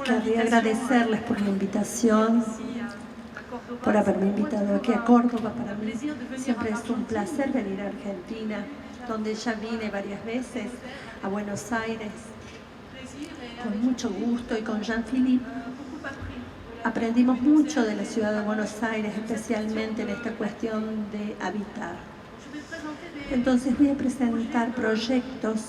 Querría agradecerles por la invitación, por haberme invitado aquí a Córdoba. Para mí siempre es un placer venir a Argentina, donde ya vine varias veces, a Buenos Aires, con mucho gusto, y con Jean-Philippe aprendimos mucho de la ciudad de Buenos Aires, especialmente en esta cuestión de habitar. Entonces voy a presentar proyectos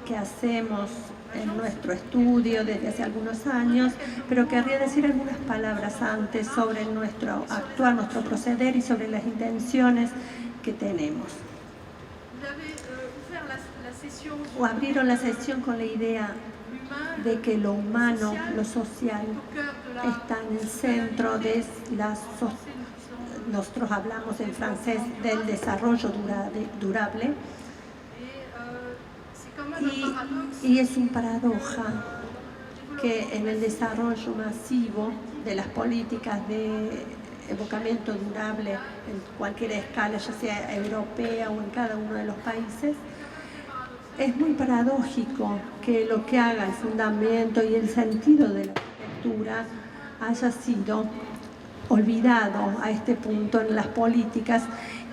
que hacemos en nuestro estudio desde hace algunos años, pero querría decir algunas palabras antes sobre nuestro actuar, nuestro proceder y sobre las intenciones que tenemos. O abrieron la sesión con la idea de que lo humano, lo social, está en el centro de nosotros hablamos en francés del desarrollo durable. Y es una paradoja que en el desarrollo masivo de las políticas de evocamiento durable en cualquier escala, ya sea europea o en cada uno de los países, es muy paradójico que lo que haga el fundamento y el sentido de la arquitectura haya sido olvidado a este punto en las políticas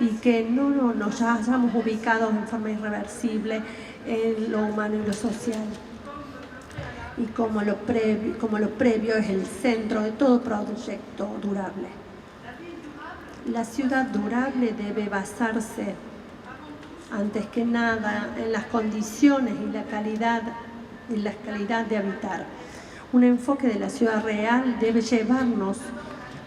y que no nos hayamos ubicado en forma irreversible en lo humano y lo social. Y como lo previo es el centro de todo proyecto durable. La ciudad durable debe basarse, antes que nada, en las condiciones y la calidad de habitar. Un enfoque de la ciudad real debe llevarnos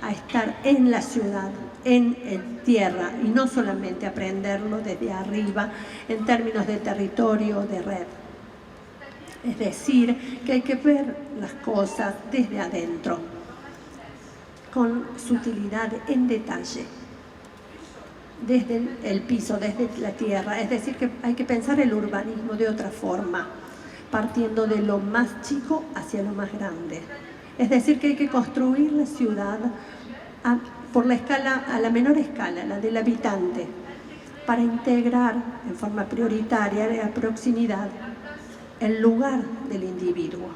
a estar en la ciudad, en tierra, y no solamente aprenderlo desde arriba en términos de territorio o de red. Es decir, que hay que ver las cosas desde adentro, con sutilidad, en detalle, desde el piso, desde la tierra. Es decir, que hay que pensar el urbanismo de otra forma, partiendo de lo más chico hacia lo más grande. Es decir, que hay que construir la ciudad por a la menor escala, la del habitante, para integrar en forma prioritaria la proximidad, el lugar del individuo.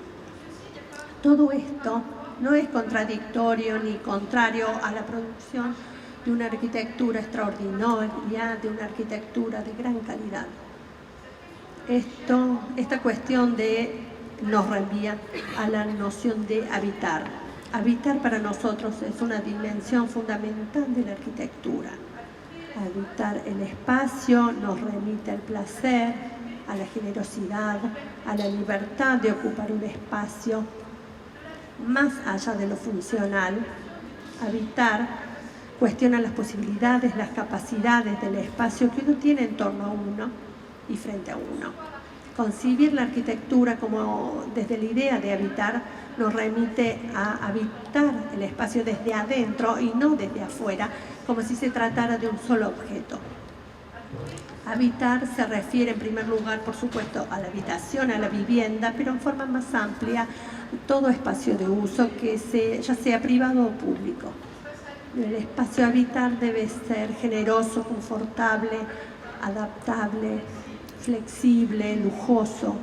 Todo esto no es contradictorio ni contrario a la producción de una arquitectura extraordinaria, de una arquitectura de gran calidad. Esta cuestión nos reenvía a la noción de habitar. Habitar para nosotros es una dimensión fundamental de la arquitectura. Habitar el espacio nos remite al placer, a la generosidad, a la libertad de ocupar un espacio más allá de lo funcional. Habitar cuestiona las posibilidades, las capacidades del espacio que uno tiene en torno a uno y frente a uno. Concebir la arquitectura como desde la idea de habitar nos remite a habitar el espacio desde adentro y no desde afuera, como si se tratara de un solo objeto. Habitar se refiere en primer lugar, por supuesto, a la habitación, a la vivienda, pero en forma más amplia, todo espacio de uso, ya sea privado o público. El espacio a habitar debe ser generoso, confortable, adaptable, flexible, lujoso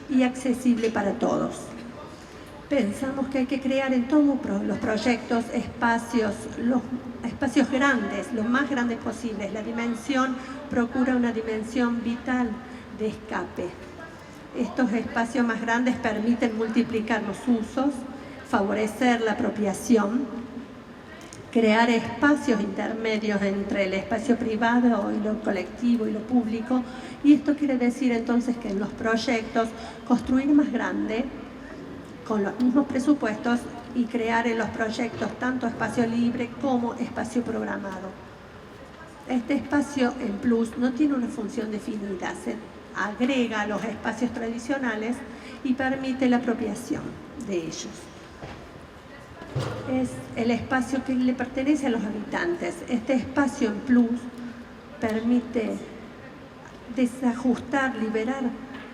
y accesible para todos. Pensamos que hay que crear en todos los proyectos los espacios grandes, lo más grandes posibles. La dimensión procura una dimensión vital de escape. Estos espacios más grandes permiten multiplicar los usos, favorecer la apropiación, crear espacios intermedios entre el espacio privado y lo colectivo y lo público. Y esto quiere decir entonces que en los proyectos construir más grande, con los mismos presupuestos, y crear en los proyectos tanto espacio libre como espacio programado. Este espacio en plus no tiene una función definida, se agrega a los espacios tradicionales y permite la apropiación de ellos. Es el espacio que le pertenece a los habitantes. Este espacio en plus permite desajustar, liberar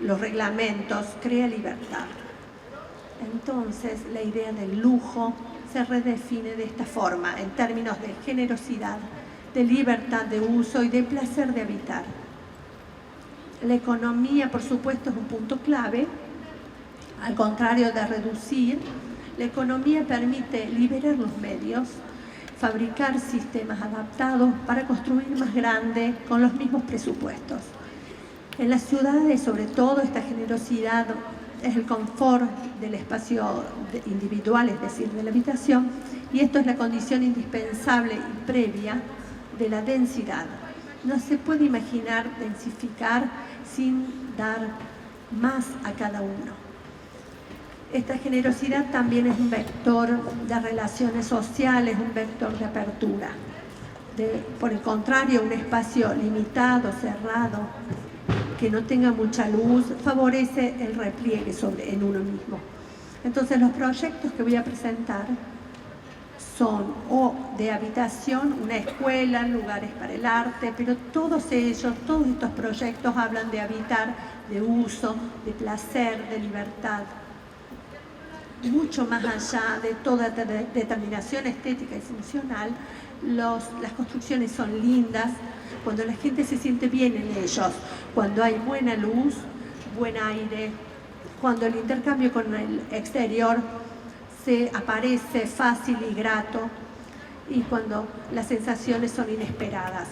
los reglamentos, crea libertad. Entonces, la idea del lujo se redefine de esta forma, en términos de generosidad, de libertad de uso y de placer de habitar. La economía, por supuesto, es un punto clave. Al contrario de reducir, la economía permite liberar los medios, fabricar sistemas adaptados para construir más grande con los mismos presupuestos. En las ciudades, sobre todo, esta generosidad es el confort del espacio individual, es decir, de la habitación, y esto es la condición indispensable y previa de la densidad. No se puede imaginar densificar sin dar más a cada uno. Esta generosidad también es un vector de relaciones sociales, un vector de apertura. Por el contrario, un espacio limitado, cerrado, que no tenga mucha luz, favorece el repliegue en uno mismo. Entonces, los proyectos que voy a presentar son o de habitación, una escuela, lugares para el arte, pero todos estos proyectos hablan de habitar, de uso, de placer, de libertad. Mucho más allá de toda determinación estética y funcional, las construcciones son lindas cuando la gente se siente bien en ellos, cuando hay buena luz, buen aire, cuando el intercambio con el exterior se aparece fácil y grato y cuando las sensaciones son inesperadas.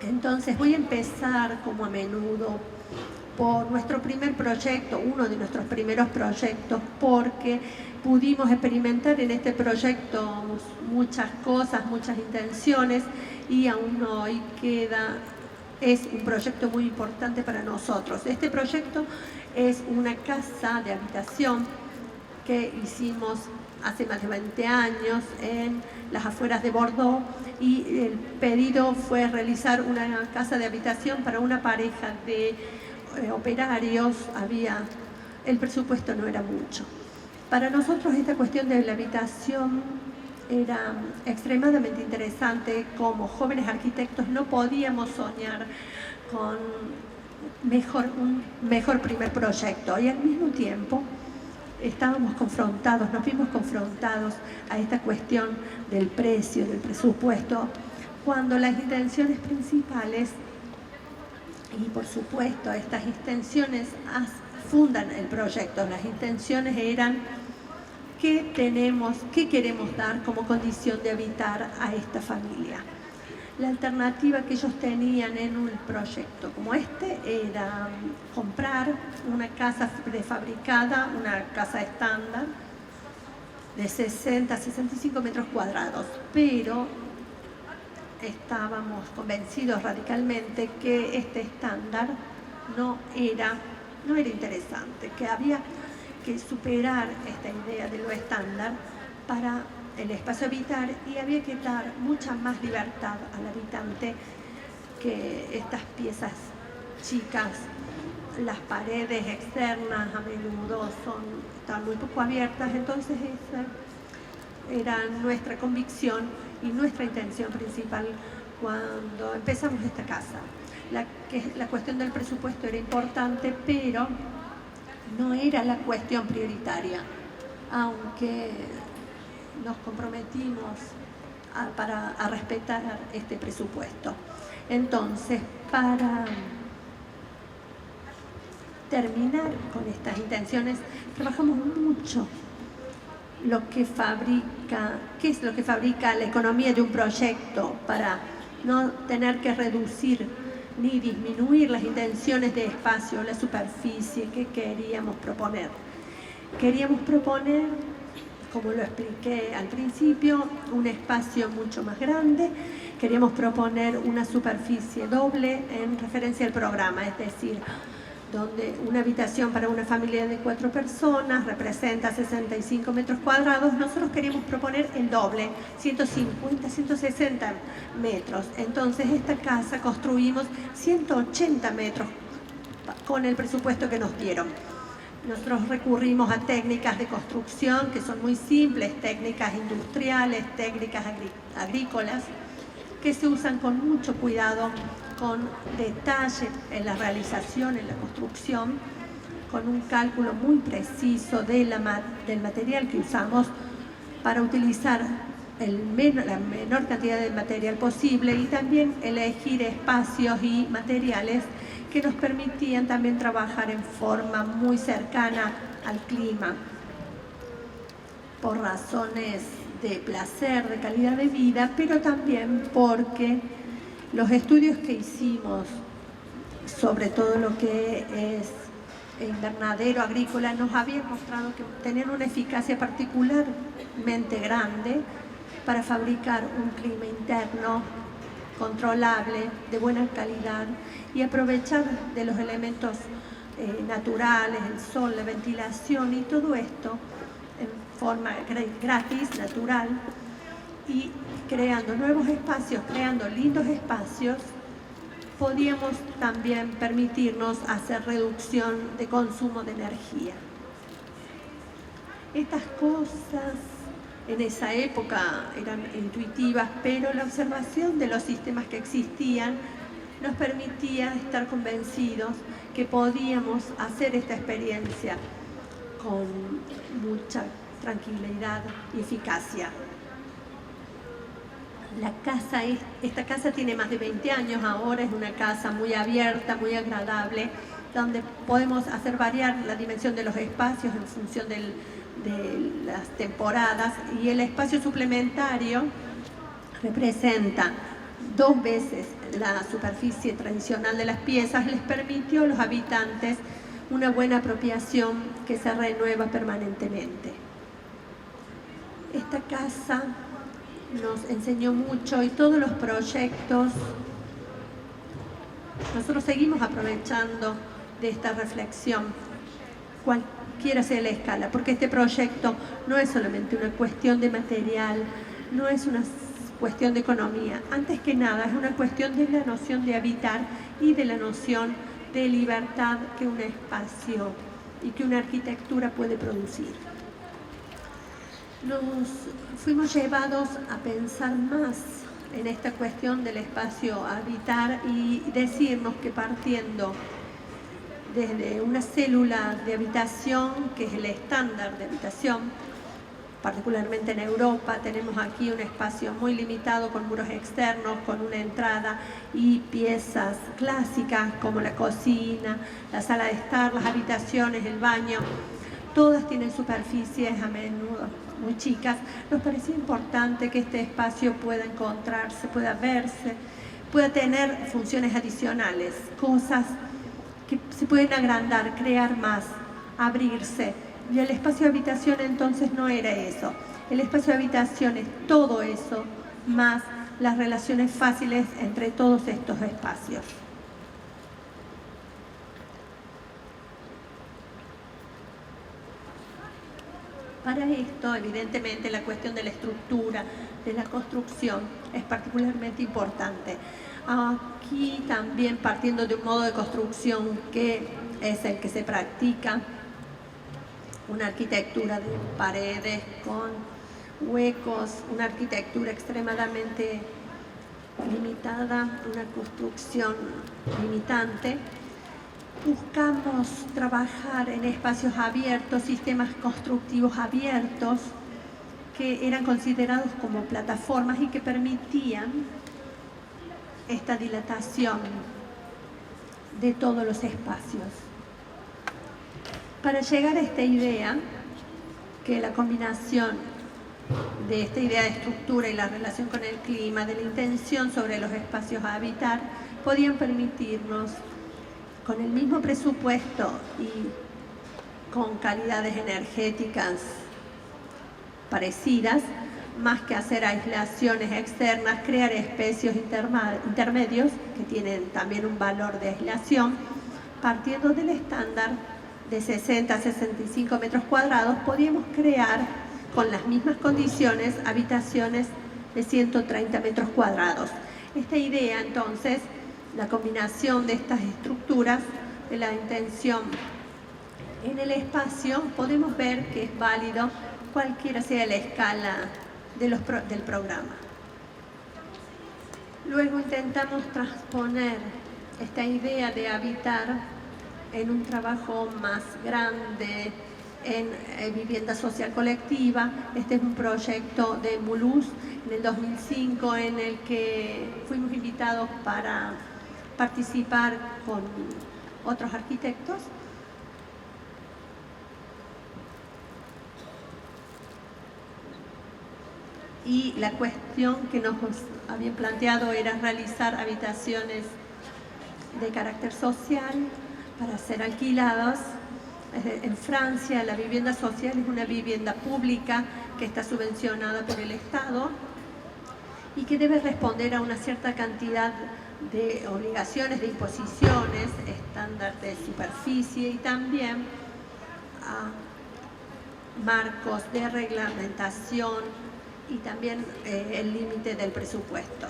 Entonces voy a empezar, como a menudo, por nuestro primer proyecto, uno de nuestros primeros proyectos, porque pudimos experimentar en este proyecto muchas cosas, muchas intenciones, y aún hoy es un proyecto muy importante para nosotros. Este proyecto es una casa de habitación que hicimos hace más de 20 años en las afueras de Bordeaux, y el pedido fue realizar una casa de habitación para una pareja de operarios. El presupuesto no era mucho. Para nosotros esta cuestión de la habitación era extremadamente interesante. Como jóvenes arquitectos no podíamos soñar con un mejor primer proyecto, y al mismo tiempo nos vimos confrontados a esta cuestión del precio, del presupuesto, cuando las intenciones principales, y por supuesto estas intenciones fundan el proyecto, las intenciones eran qué queremos dar como condición de habitar a esta familia. La alternativa que ellos tenían en un proyecto como este era comprar una casa prefabricada, una casa estándar de 60 a 65 metros cuadrados, pero estábamos convencidos radicalmente que este estándar no era interesante, que había que superar esta idea de lo estándar para el espacio habitar, y había que dar mucha más libertad al habitante que estas piezas chicas. Las paredes externas a menudo están muy poco abiertas. Entonces esa era nuestra convicción y nuestra intención principal cuando empezamos esta casa. La cuestión del presupuesto era importante, pero no era la cuestión prioritaria, aunque nos comprometimos a respetar este presupuesto. Entonces, para terminar con estas intenciones, trabajamos mucho qué es lo que fabrica la economía de un proyecto, para no tener que reducir ni disminuir las intenciones de espacio, la superficie que queríamos proponer. Queríamos proponer, como lo expliqué al principio, un espacio mucho más grande. Queríamos proponer una superficie doble en referencia al programa, es decir, donde una habitación para una familia de 4 personas representa 65 metros cuadrados, nosotros queríamos proponer el doble, 150, 160 metros. Entonces, esta casa construimos 180 metros con el presupuesto que nos dieron. Nosotros recurrimos a técnicas de construcción que son muy simples, técnicas industriales, técnicas agrícolas, que se usan con mucho cuidado, con detalle en la realización, en la construcción, con un cálculo muy preciso del material que usamos para utilizar la menor cantidad de material posible y también elegir espacios y materiales que nos permitían también trabajar en forma muy cercana al clima, por razones de placer, de calidad de vida, pero también porque los estudios que hicimos sobre todo lo que es invernadero agrícola nos habían mostrado que tenían una eficacia particularmente grande para fabricar un clima interno controlable, de buena calidad y aprovechar de los elementos naturales, el sol, la ventilación y todo esto en forma gratis, natural, y creando nuevos espacios, creando lindos espacios, podíamos también permitirnos hacer reducción de consumo de energía. Estas cosas en esa época eran intuitivas, pero la observación de los sistemas que existían nos permitía estar convencidos que podíamos hacer esta experiencia con mucha tranquilidad y eficacia. Esta casa tiene más de 20 años ahora, es una casa muy abierta, muy agradable, donde podemos hacer variar la dimensión de los espacios en función de las temporadas, y el espacio suplementario representa 2 veces la superficie tradicional de las piezas. Les permitió a los habitantes una buena apropiación que se renueva permanentemente. Esta casa nos enseñó mucho y todos los proyectos, nosotros seguimos aprovechando de esta reflexión, cualquiera sea la escala, porque este proyecto no es solamente una cuestión de material, no es una cuestión de economía, antes que nada es una cuestión de la noción de habitar y de la noción de libertad que un espacio y que una arquitectura puede producir. Nos fuimos llevados a pensar más en esta cuestión del espacio a habitar y decirnos que partiendo desde una célula de habitación, que es el estándar de habitación, particularmente en Europa, tenemos aquí un espacio muy limitado con muros externos, con una entrada y piezas clásicas como la cocina, la sala de estar, las habitaciones, el baño, todas tienen superficies a menudo muy chicas. Nos parecía importante que este espacio pueda encontrarse, pueda verse, pueda tener funciones adicionales, cosas que se pueden agrandar, crear más, abrirse. Y el espacio de habitación entonces no era eso. El espacio de habitación es todo eso, más las relaciones fáciles entre todos estos espacios. Para esto, evidentemente, la cuestión de la estructura, de la construcción, es particularmente importante. Aquí también partiendo de un modo de construcción que es el que se practica, una arquitectura de paredes con huecos, una arquitectura extremadamente limitada, una construcción limitante. Buscamos trabajar en espacios abiertos, sistemas constructivos abiertos que eran considerados como plataformas y que permitían esta dilatación de todos los espacios. Para llegar a esta idea, que la combinación de esta idea de estructura y la relación con el clima, de la intención sobre los espacios a habitar, podían permitirnos, con el mismo presupuesto y con calidades energéticas parecidas, más que hacer aislaciones externas, crear espacios intermedios que tienen también un valor de aislación, partiendo del estándar de 60 a 65 metros cuadrados, podíamos crear con las mismas condiciones habitaciones de 130 metros cuadrados. Esta idea, entonces, la combinación de estas estructuras, de la intención en el espacio, podemos ver que es válido cualquiera sea la escala del programa. Luego intentamos transponer esta idea de habitar en un trabajo más grande, en vivienda social colectiva. Este es un proyecto de Mulhouse en el 2005 en el que fuimos invitados para participar con otros arquitectos. Y la cuestión que nos habían planteado era realizar habitaciones de carácter social para ser alquiladas. En Francia, la vivienda social es una vivienda pública que está subvencionada por el Estado y que debe responder a una cierta cantidad de obligaciones, de imposiciones, estándar de superficie y también a marcos de reglamentación y también el límite del presupuesto.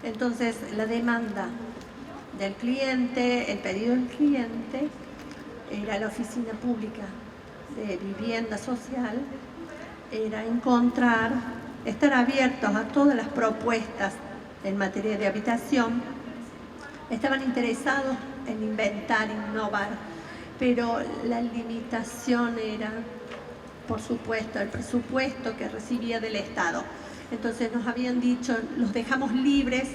Entonces, la demanda del cliente, el pedido del cliente, era la oficina pública de vivienda social, era estar abiertos a todas las propuestas en materia de habitación. Estaban interesados en inventar, innovar, pero la limitación era, por supuesto, el presupuesto que recibía del Estado. Entonces nos habían dicho, los dejamos libres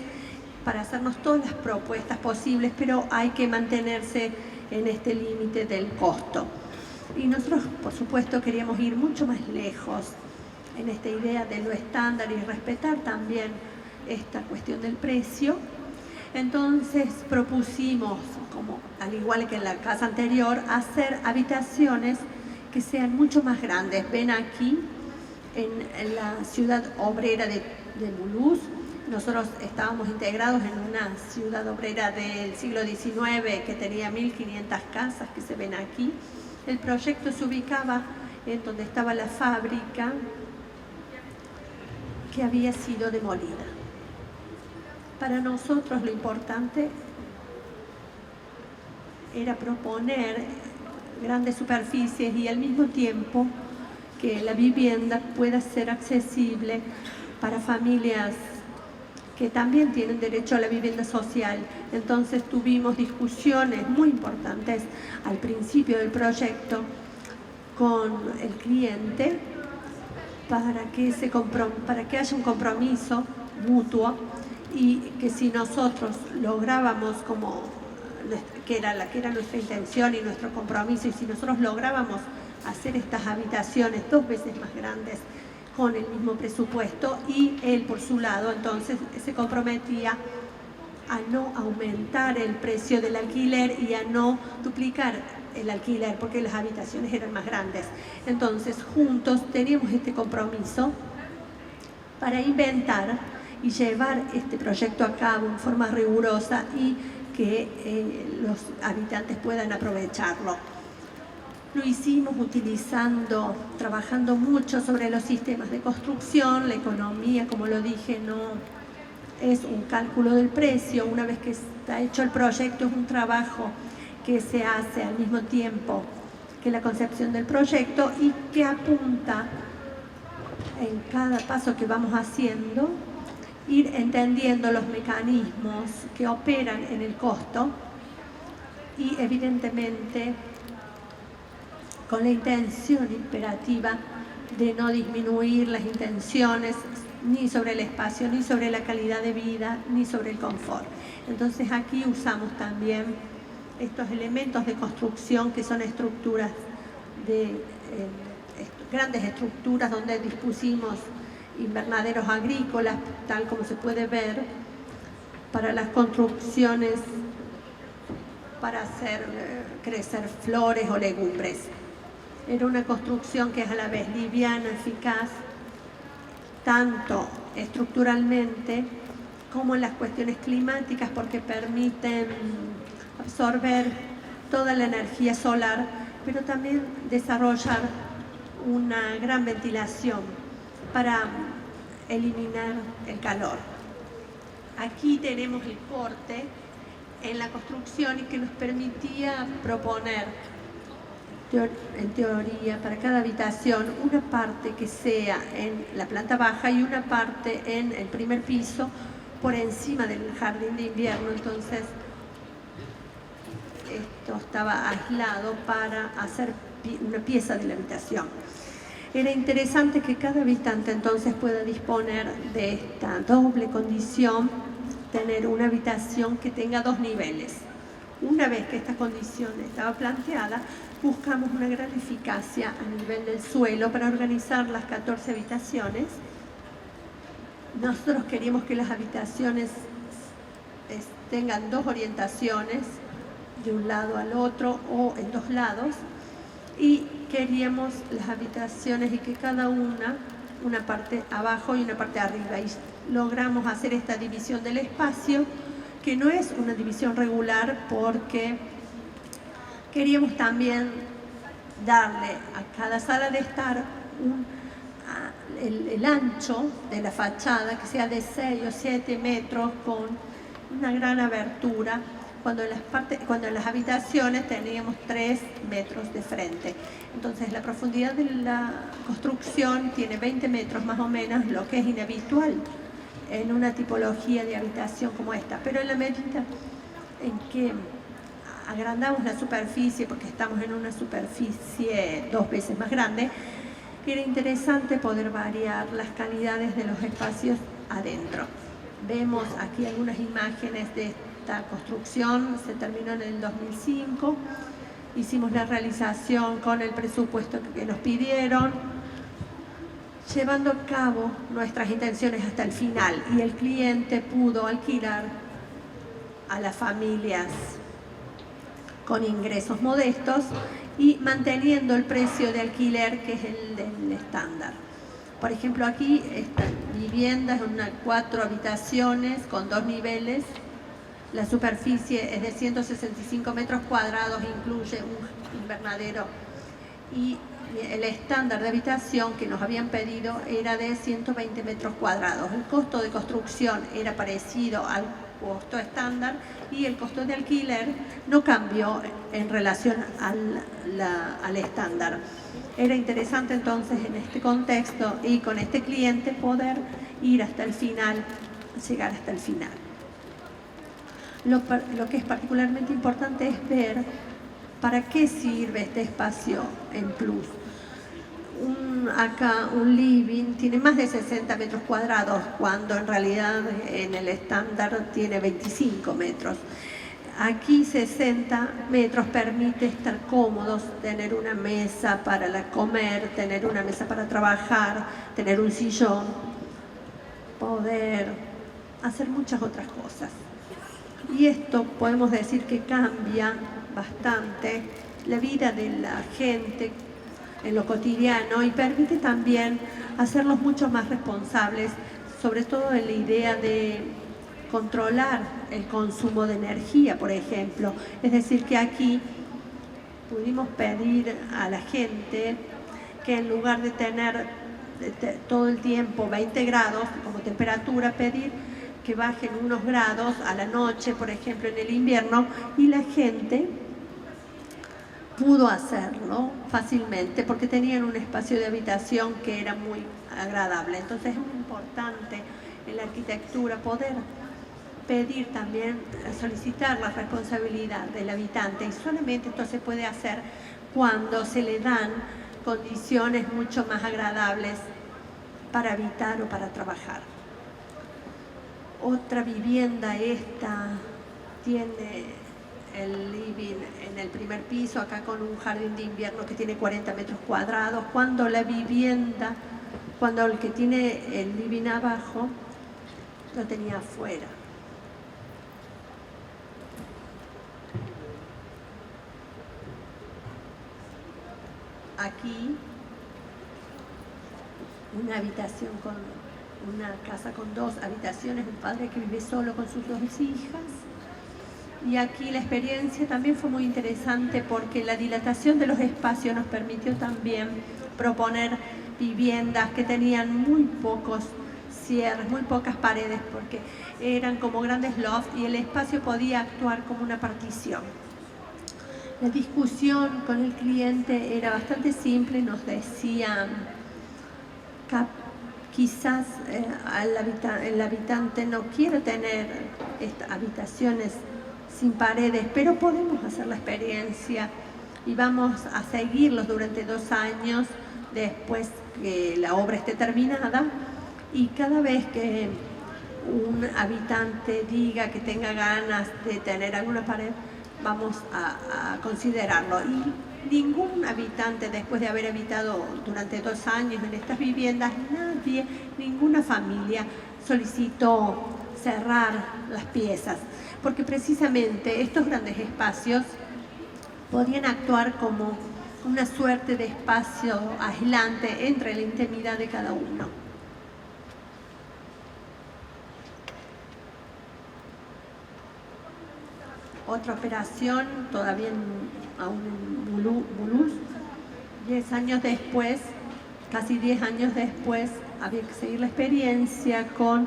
para hacernos todas las propuestas posibles, pero hay que mantenerse en este límite del costo. Y nosotros, por supuesto, queríamos ir mucho más lejos en esta idea de lo estándar y respetar también esta cuestión del precio. Entonces propusimos, como al igual que en la casa anterior, hacer habitaciones que sean mucho más grandes. Ven aquí, en la ciudad obrera de Mulhouse, nosotros estábamos integrados en una ciudad obrera del siglo XIX que tenía 1500 casas que se ven aquí. El proyecto se ubicaba en donde estaba la fábrica que había sido demolida. Para nosotros lo importante era proponer grandes superficies y al mismo tiempo que la vivienda pueda ser accesible para familias que también tienen derecho a la vivienda social. Entonces tuvimos discusiones muy importantes al principio del proyecto con el cliente para que haya un compromiso mutuo y que si nosotros lográbamos, que era nuestra intención y nuestro compromiso, y si nosotros lográbamos hacer estas habitaciones 2 veces más grandes con el mismo presupuesto, y él por su lado entonces se comprometía a no aumentar el precio del alquiler y a no duplicar el alquiler porque las habitaciones eran más grandes. Entonces juntos teníamos este compromiso para inventar y llevar este proyecto a cabo en forma rigurosa y que los habitantes puedan aprovecharlo. Lo hicimos trabajando mucho sobre los sistemas de construcción. La economía, como lo dije, no es un cálculo del precio. Una vez que está hecho el proyecto, es un trabajo que se hace al mismo tiempo que la concepción del proyecto y que apunta en cada paso que vamos haciendo, ir entendiendo los mecanismos que operan en el costo y evidentemente con la intención imperativa de no disminuir las intenciones ni sobre el espacio, ni sobre la calidad de vida, ni sobre el confort. Entonces aquí usamos también estos elementos de construcción que son estructuras grandes estructuras donde dispusimos invernaderos agrícolas, tal como se puede ver, para las construcciones, para hacer crecer flores o legumbres. Era una construcción que es a la vez liviana, eficaz, tanto estructuralmente como en las cuestiones climáticas, porque permiten absorber toda la energía solar, pero también desarrollar una gran ventilación para eliminar el calor. Aquí tenemos el corte en la construcción y que nos permitía proponer, en teoría, para cada habitación, una parte que sea en la planta baja y una parte en el primer piso por encima del jardín de invierno. Entonces esto estaba aislado para hacer una pieza de la habitación. Era interesante que cada habitante entonces pueda disponer de esta doble condición, tener una habitación que tenga 2 niveles. Una vez que esta condición estaba planteada, buscamos una gran eficacia a nivel del suelo para organizar las 14 habitaciones. Nosotros queríamos que las habitaciones tengan 2 orientaciones, de un lado al otro o en 2 lados, y queríamos las habitaciones y que cada una parte abajo y una parte arriba, y logramos hacer esta división del espacio, que no es una división regular, porque queríamos también darle a cada sala de estar el ancho de la fachada, que sea de 6 o 7 metros, con una gran abertura, cuando en las habitaciones teníamos 3 metros de frente. Entonces la profundidad de la construcción tiene 20 metros más o menos, lo que es inhabitual en una tipología de habitación como esta. Pero en la medida en que agrandamos la superficie, porque estamos en una superficie 2 veces más grande, era interesante poder variar las calidades de los espacios adentro. Vemos aquí algunas imágenes de esta construcción. Se terminó en el 2005, hicimos la realización con el presupuesto que nos pidieron, llevando a cabo nuestras intenciones hasta el final, y el cliente pudo alquilar a las familias con ingresos modestos y manteniendo el precio de alquiler, que es el del estándar. Por ejemplo, aquí esta vivienda es una 4 habitaciones con 2 niveles. La superficie es de 165 metros cuadrados, incluye un invernadero, y el estándar de habitación que nos habían pedido era de 120 metros cuadrados. El costo de construcción era parecido al costo estándar y el costo de alquiler no cambió en relación al estándar. Era interesante entonces en este contexto y con este cliente poder ir hasta el final, llegar hasta el final. Lo que es particularmente importante es ver para qué sirve este espacio en plus. Acá un living tiene más de 60 metros cuadrados, cuando en realidad en el estándar tiene 25 metros. Aquí 60 metros permite estar cómodos, tener una mesa para comer, tener una mesa para trabajar, tener un sillón, poder hacer muchas otras cosas. Y esto podemos decir que cambia bastante la vida de la gente en lo cotidiano, y permite también hacerlos mucho más responsables, sobre todo en la idea de controlar el consumo de energía, por ejemplo. Es decir, que aquí pudimos pedir a la gente que en lugar de tener todo el tiempo 20 grados como temperatura, pedir que bajen unos grados a la noche, por ejemplo, en el invierno, y la gente pudo hacerlo fácilmente porque tenían un espacio de habitación que era muy agradable. Entonces es muy importante en la arquitectura poder pedir también, solicitar la responsabilidad del habitante, y solamente esto se puede hacer cuando se le dan condiciones mucho más agradables para habitar o para trabajar. Otra vivienda esta tiene el living en el primer piso, acá con un jardín de invierno que tiene 40 metros cuadrados, cuando el que tiene el living abajo lo tenía afuera. Aquí una habitación una casa con 2 habitaciones, un padre que vive solo con sus 2 hijas. Y aquí la experiencia también fue muy interesante porque la dilatación de los espacios nos permitió también proponer viviendas que tenían muy pocos cierres, muy pocas paredes, porque eran como grandes lofts y el espacio podía actuar como una partición. La discusión con el cliente era bastante simple. Nos decían quizás el habitante no quiere tener habitaciones sin paredes, pero podemos hacer la experiencia y vamos a seguirlos durante 2 años después que la obra esté terminada, y cada vez que un habitante diga que tenga ganas de tener alguna pared, vamos a considerarlo. Y ningún habitante, después de haber habitado durante 2 años en estas viviendas, ninguna familia solicitó cerrar las piezas, porque precisamente estos grandes espacios podían actuar como una suerte de espacio aislante entre la intimidad de cada uno. Otra operación, todavía aún en Mulhouse, 10 años después, casi 10 años después, había que seguir la experiencia con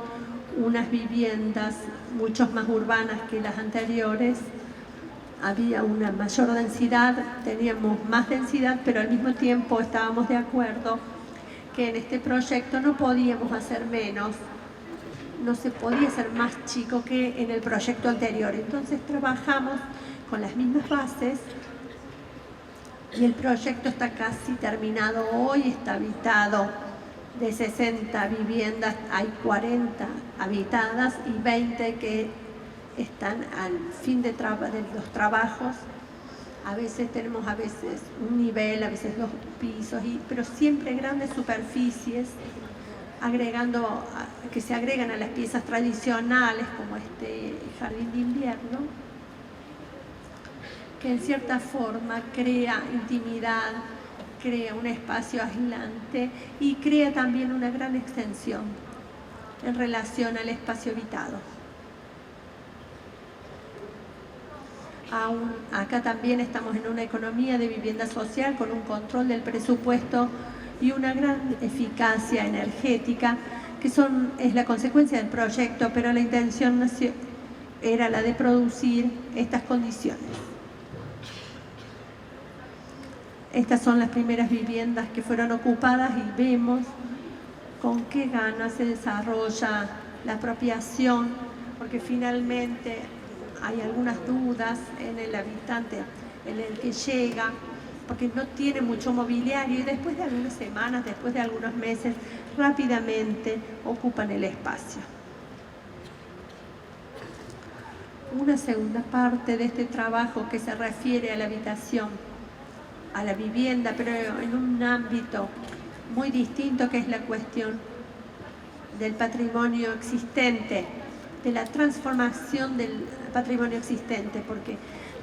unas viviendas mucho más urbanas que las anteriores. Había una mayor densidad, teníamos más densidad, pero al mismo tiempo estábamos de acuerdo que en este proyecto no podíamos hacer menos, no se podía ser más chico que en el proyecto anterior. Entonces trabajamos con las mismas bases y el proyecto está casi terminado hoy, está habitado. De 60 viviendas hay 40 habitadas y 20 que están al fin de los trabajos. A veces tenemos un nivel, a veces 2 pisos, pero siempre grandes superficies, que se agregan a las piezas tradicionales, como este jardín de invierno, que en cierta forma crea intimidad, crea un espacio aislante y crea también una gran extensión en relación al espacio habitado. Acá también estamos en una economía de vivienda social con un control del presupuesto y una gran eficacia energética, que es la consecuencia del proyecto, pero la intención era la de producir estas condiciones. Estas son las primeras viviendas que fueron ocupadas y vemos con qué ganas se desarrolla la apropiación, porque finalmente hay algunas dudas en el habitante, en el que llega, porque no tiene mucho mobiliario y después de algunas semanas, después de algunos meses, rápidamente ocupan el espacio. Una segunda parte de este trabajo que se refiere a la habitación, a la vivienda, pero en un ámbito muy distinto, que es la cuestión del patrimonio existente, de la transformación del patrimonio existente, porque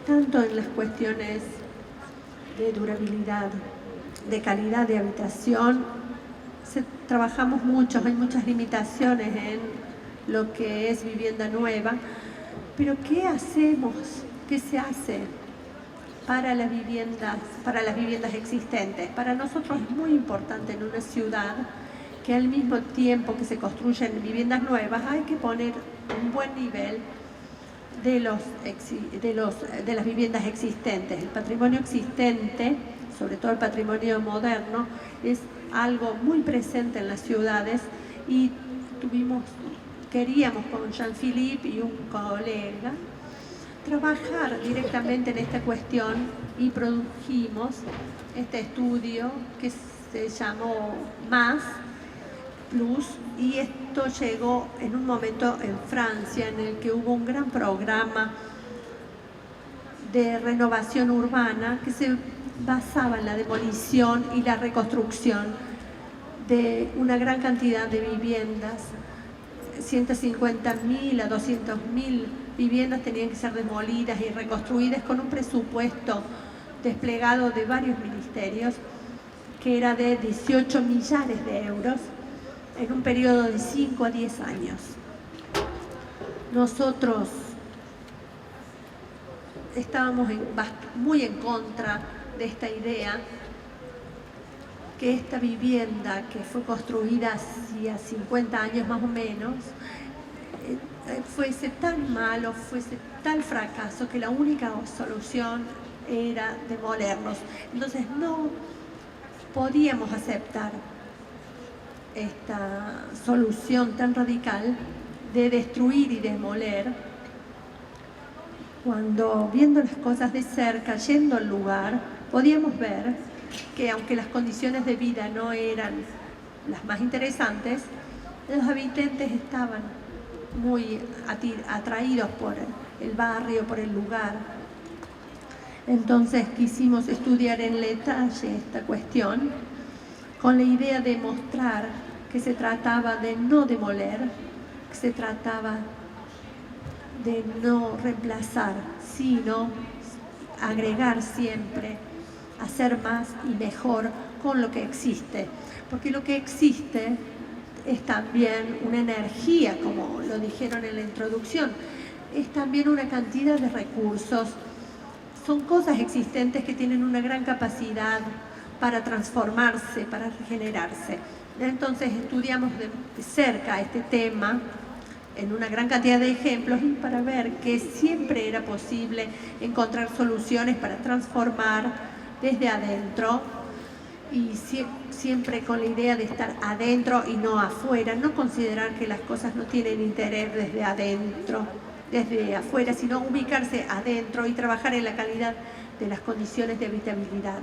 tanto en las cuestiones de durabilidad, de calidad de habitación, trabajamos mucho, hay muchas limitaciones en lo que es vivienda nueva, pero ¿qué hacemos? ¿Qué se hace para las viviendas existentes? Para nosotros es muy importante en una ciudad que al mismo tiempo que se construyen viviendas nuevas hay que poner un buen nivel de las viviendas existentes. El patrimonio existente, sobre todo el patrimonio moderno, es algo muy presente en las ciudades y queríamos con Jean-Philippe y un colega trabajar directamente en esta cuestión y produjimos este estudio que se llamó Más Plus, y esto llegó en un momento en Francia en el que hubo un gran programa de renovación urbana que se basaba en la demolición y la reconstrucción de una gran cantidad de viviendas. 150.000 a 200.000 viviendas tenían que ser demolidas y reconstruidas con un presupuesto desplegado de varios ministerios que era de 18 millares de euros en un periodo de 5 a 10 años. Nosotros estábamos muy en contra de esta idea, que esta vivienda que fue construida hacía 50 años más o menos, fuese tan malo, fuese tal fracaso, que la única solución era demolerlos. Entonces no podíamos aceptar esta solución tan radical de destruir y demoler, cuando viendo las cosas de cerca, yendo al lugar, podíamos ver que aunque las condiciones de vida no eran las más interesantes, los habitantes estaban muy atraídos por el barrio, por el lugar. Entonces quisimos estudiar en detalle esta cuestión con la idea de mostrar que se trataba de no demoler, que se trataba de no reemplazar, sino agregar siempre, hacer más y mejor con lo que existe. Porque lo que existe es también una energía, como lo dijeron en la introducción, es también una cantidad de recursos, son cosas existentes que tienen una gran capacidad para transformarse, para regenerarse. Entonces estudiamos de cerca este tema en una gran cantidad de ejemplos y para ver que siempre era posible encontrar soluciones para transformar desde adentro y siempre con la idea de estar adentro y no afuera, no considerar que las cosas no tienen interés desde adentro, desde afuera, sino ubicarse adentro y trabajar en la calidad de las condiciones de habitabilidad.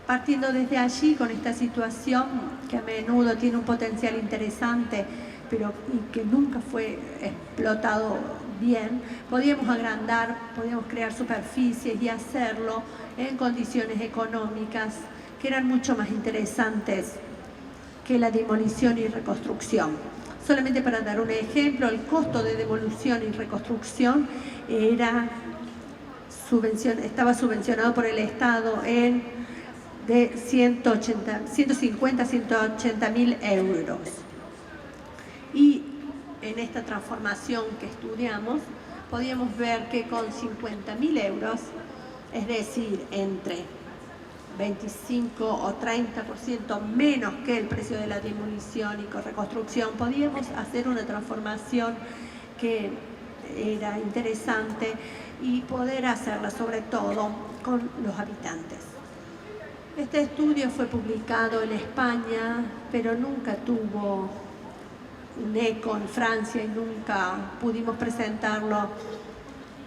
Partiendo desde allí, con esta situación que a menudo tiene un potencial interesante, pero que nunca fue explotado bien, podíamos agrandar, podíamos crear superficies y hacerlo en condiciones económicas que eran mucho más interesantes que la demolición y reconstrucción. Solamente para dar un ejemplo, el costo de demolición y reconstrucción estaba subvencionado por el Estado de 150 a 180 mil euros. Y en esta transformación que estudiamos, podíamos ver que con 50.000 euros, es decir, entre 25 o 30% menos que el precio de la demolición y reconstrucción, podíamos hacer una transformación que era interesante y poder hacerla sobre todo con los habitantes. Este estudio fue publicado en España, pero nunca tuvo un eco en Francia y nunca pudimos presentarlo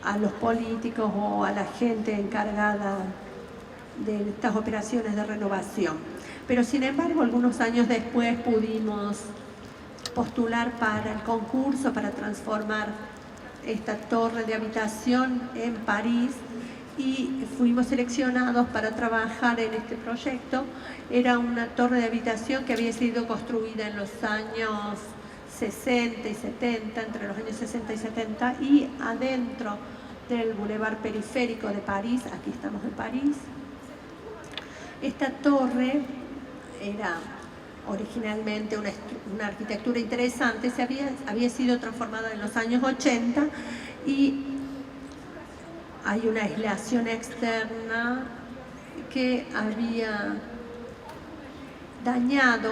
a los políticos o a la gente encargada de estas operaciones de renovación. Pero sin embargo, algunos años después pudimos postular para el concurso para transformar esta torre de habitación en París y fuimos seleccionados para trabajar en este proyecto. Era una torre de habitación que había sido construida en los años 60 y 70, entre los años 60 y 70, y adentro del Boulevard Periférico de París, aquí estamos en París. Esta torre era originalmente una arquitectura interesante, había sido transformada en los años 80 y hay una aislación externa que había dañado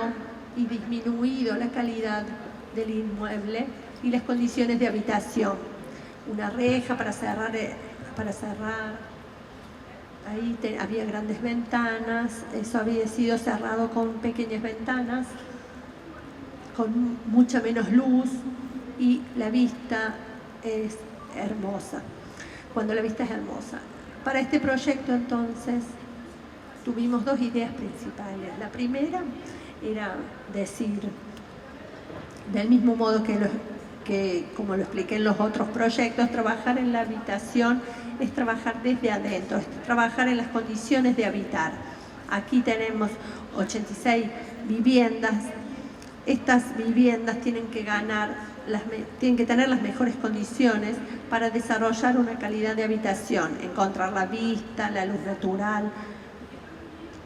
y disminuido la calidad del inmueble y las condiciones de habitación. Una reja para cerrar, ahí había grandes ventanas, eso había sido cerrado con pequeñas ventanas, con mucha menos luz y la vista es hermosa. Cuando la vista es hermosa. Para este proyecto entonces tuvimos dos ideas principales. La primera era decir, del mismo modo que como lo expliqué en los otros proyectos, trabajar en la habitación es trabajar desde adentro, es trabajar en las condiciones de habitar. Aquí tenemos 86 viviendas. Estas viviendas tienen que tener las mejores condiciones para desarrollar una calidad de habitación, encontrar la vista, la luz natural,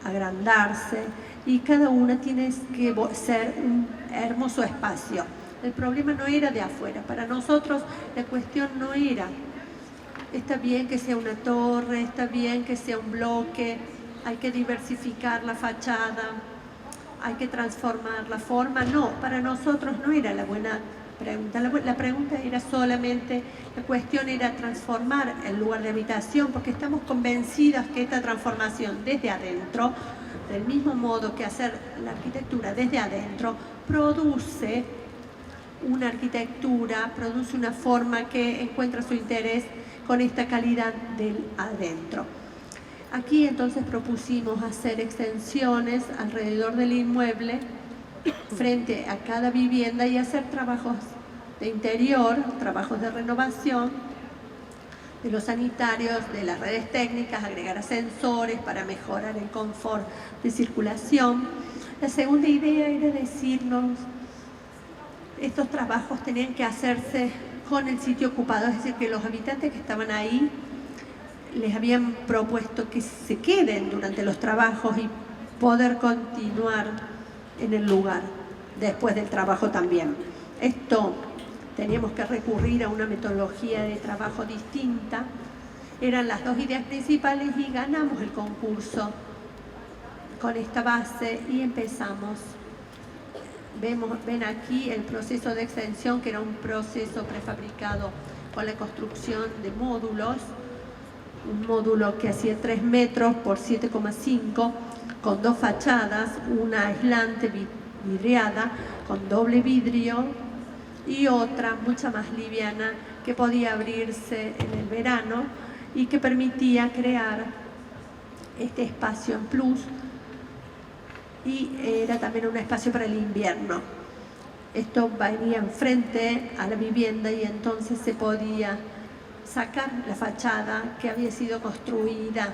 agrandarse, y cada una tiene que ser un hermoso espacio. El problema no era de afuera, para nosotros la cuestión no era, está bien que sea una torre, está bien que sea un bloque, hay que diversificar la fachada, hay que transformar la forma. No, para nosotros no era la buena pregunta. La pregunta era solamente, la cuestión era transformar el lugar de habitación, porque estamos convencidas que esta transformación desde adentro, del mismo modo que hacer la arquitectura desde adentro, produce una arquitectura, produce una forma que encuentra su interés con esta calidad del adentro. Aquí entonces propusimos hacer extensiones alrededor del inmueble frente a cada vivienda y hacer trabajos de interior, trabajos de renovación de los sanitarios, de las redes técnicas, agregar ascensores para mejorar el confort de circulación. La segunda idea era decirnos, estos trabajos tenían que hacerse con el sitio ocupado, es decir, que los habitantes que estaban ahí les habían propuesto que se queden durante los trabajos y poder continuar en el lugar después del trabajo también. Esto teníamos que recurrir a una metodología de trabajo distinta. Eran las dos ideas principales y ganamos el concurso con esta base y empezamos. Ven aquí el proceso de extensión, que era un proceso prefabricado con la construcción de módulos, un módulo que hacía 3 metros por 7,5, con 2 fachadas, una aislante vidriada con doble vidrio y otra mucha más liviana que podía abrirse en el verano y que permitía crear este espacio en plus, y era también un espacio para el invierno. Esto venía enfrente a la vivienda y entonces se podía sacar la fachada que había sido construida,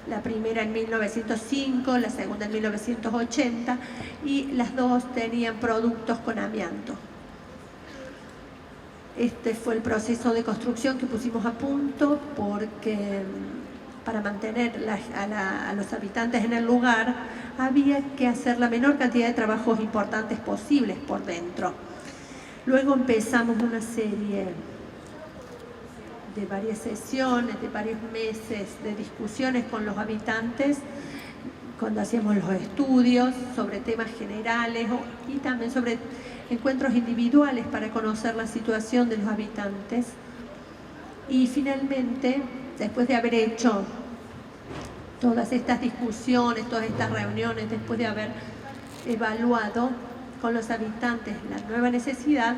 la primera en 1905, la segunda en 1980, y las dos tenían productos con amianto. Este fue el proceso de construcción que pusimos a punto porque para mantener a los habitantes en el lugar había que hacer la menor cantidad de trabajos importantes posibles por dentro. Luego empezamos una serie de varias sesiones, de varios meses de discusiones con los habitantes cuando hacíamos los estudios sobre temas generales y también sobre encuentros individuales para conocer la situación de los habitantes. Y finalmente, después de haber hecho todas estas discusiones, todas estas reuniones, después de haber evaluado con los habitantes la nueva necesidad,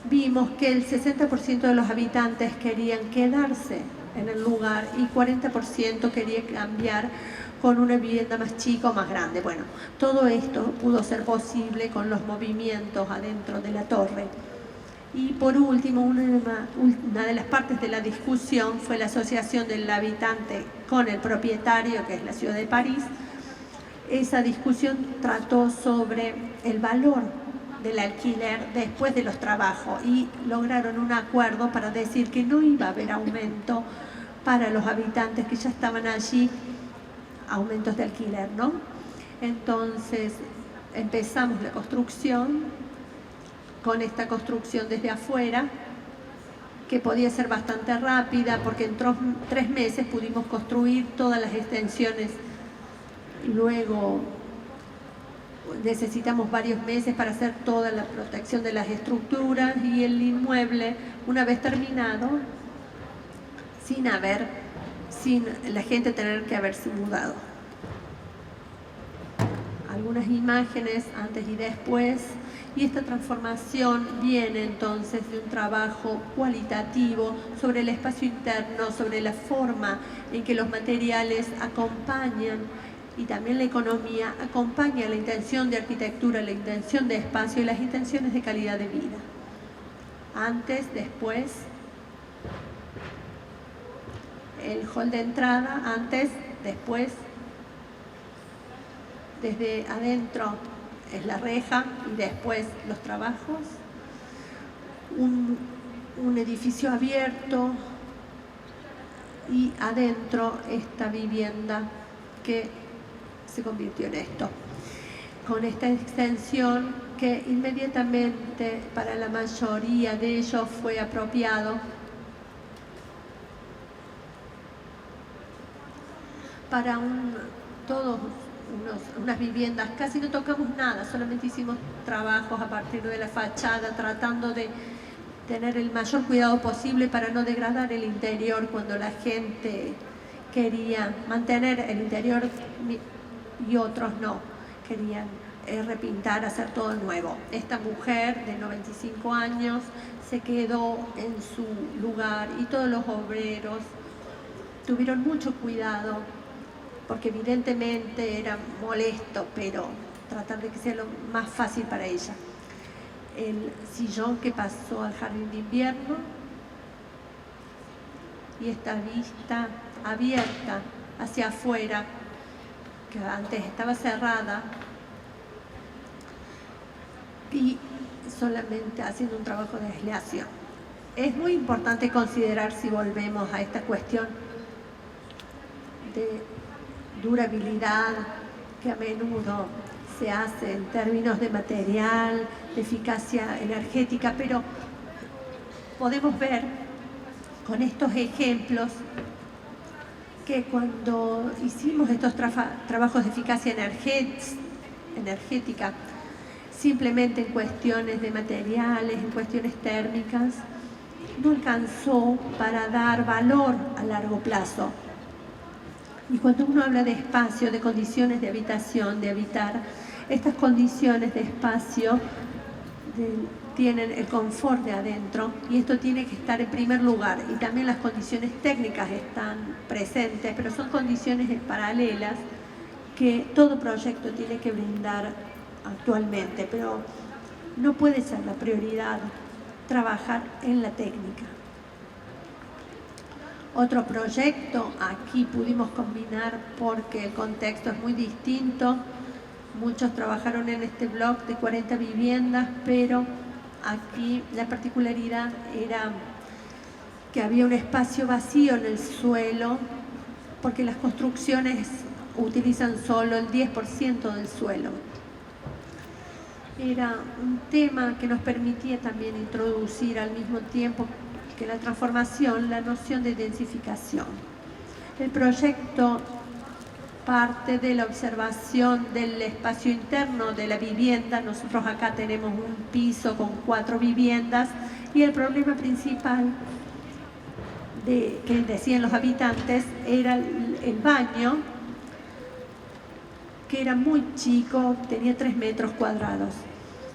vimos que el 60% de los habitantes querían quedarse en el lugar y 40% quería cambiar con una vivienda más chica o más grande. Bueno, todo esto pudo ser posible con los movimientos adentro de la torre. Y por último, una de las partes de la discusión fue la asociación del habitante con el propietario, que es la ciudad de París. Esa discusión trató sobre el valor del alquiler después de los trabajos y lograron un acuerdo para decir que no iba a haber aumento para los habitantes que ya estaban allí, aumentos de alquiler, ¿no? Entonces empezamos la construcción, con esta construcción desde afuera, que podía ser bastante rápida porque en 3 meses pudimos construir todas las extensiones. Luego necesitamos varios meses para hacer toda la protección de las estructuras y el inmueble, una vez terminado, sin la gente tener que haberse mudado. Algunas imágenes antes y después, y esta transformación viene entonces de un trabajo cualitativo sobre el espacio interno, sobre la forma en que los materiales acompañan y también la economía acompaña la intención de arquitectura, la intención de espacio y las intenciones de calidad de vida. Antes, después, el hall de entrada, antes, después, desde adentro es la reja y después los trabajos, un edificio abierto y adentro esta vivienda que se convirtió en esto, con esta extensión que inmediatamente para la mayoría de ellos fue apropiado para unas viviendas. Casi no tocamos nada, solamente hicimos trabajos a partir de la fachada, tratando de tener el mayor cuidado posible para no degradar el interior cuando la gente quería mantener el interior y otros no, querían repintar, hacer todo nuevo. Esta mujer de 95 años se quedó en su lugar y todos los obreros tuvieron mucho cuidado, porque evidentemente era molesto, pero tratar de que sea lo más fácil para ella. El sillón que pasó al jardín de invierno y esta vista abierta hacia afuera, que antes estaba cerrada, y solamente haciendo un trabajo de aislación. Es muy importante considerar, si volvemos a esta cuestión de durabilidad, que a menudo se hace en términos de material, de eficacia energética, pero podemos ver con estos ejemplos que cuando hicimos estos trabajos de eficacia energética, simplemente en cuestiones de materiales, en cuestiones térmicas, no alcanzó para dar valor a largo plazo. Y cuando uno habla de espacio, de condiciones de habitación, de habitar, estas condiciones de espacio tienen el confort de adentro y esto tiene que estar en primer lugar. Y también las condiciones técnicas están presentes, pero son condiciones paralelas que todo proyecto tiene que brindar actualmente, pero no puede ser la prioridad trabajar en la técnica. Otro proyecto, aquí pudimos combinar porque el contexto es muy distinto. Muchos trabajaron en este bloque de 40 viviendas, pero aquí la particularidad era que había un espacio vacío en el suelo porque las construcciones utilizan solo el 10% del suelo. Era un tema que nos permitía también introducir al mismo tiempo que la transformación, la noción de densificación. El proyecto parte de la observación del espacio interno de la vivienda. Nosotros acá tenemos un piso con 4 viviendas y el problema principal que decían los habitantes era el baño, que era muy chico, tenía 3 metros cuadrados.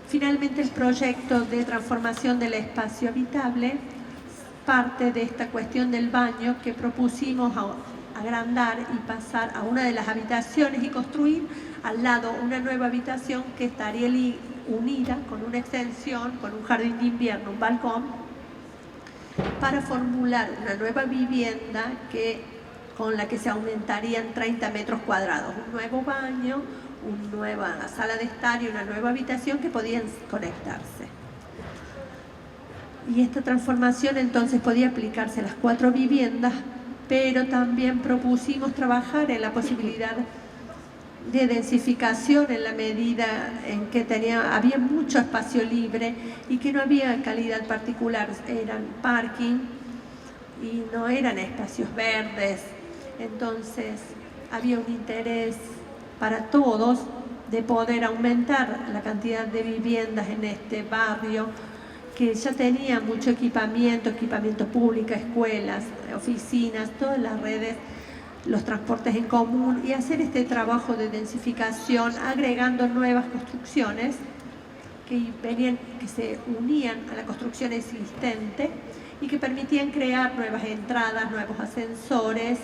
Finalmente el proyecto de transformación del espacio habitable parte de esta cuestión del baño que propusimos agrandar y pasar a una de las habitaciones y construir al lado una nueva habitación que estaría unida con una extensión, con un jardín de invierno, un balcón, para formular una nueva vivienda con la que se aumentarían 30 metros cuadrados, un nuevo baño, una nueva sala de estar y una nueva habitación que podían conectarse. Y esta transformación entonces podía aplicarse a las 4 viviendas, pero también propusimos trabajar en la posibilidad de densificación en la medida en que había mucho espacio libre y que no había calidad particular, eran parking y no eran espacios verdes. Entonces había un interés para todos de poder aumentar la cantidad de viviendas en este barrio que ya tenía mucho equipamiento público, escuelas, oficinas, todas las redes, los transportes en común, y hacer este trabajo de densificación agregando nuevas construcciones que se unían a la construcción existente y que permitían crear nuevas entradas, nuevos ascensores,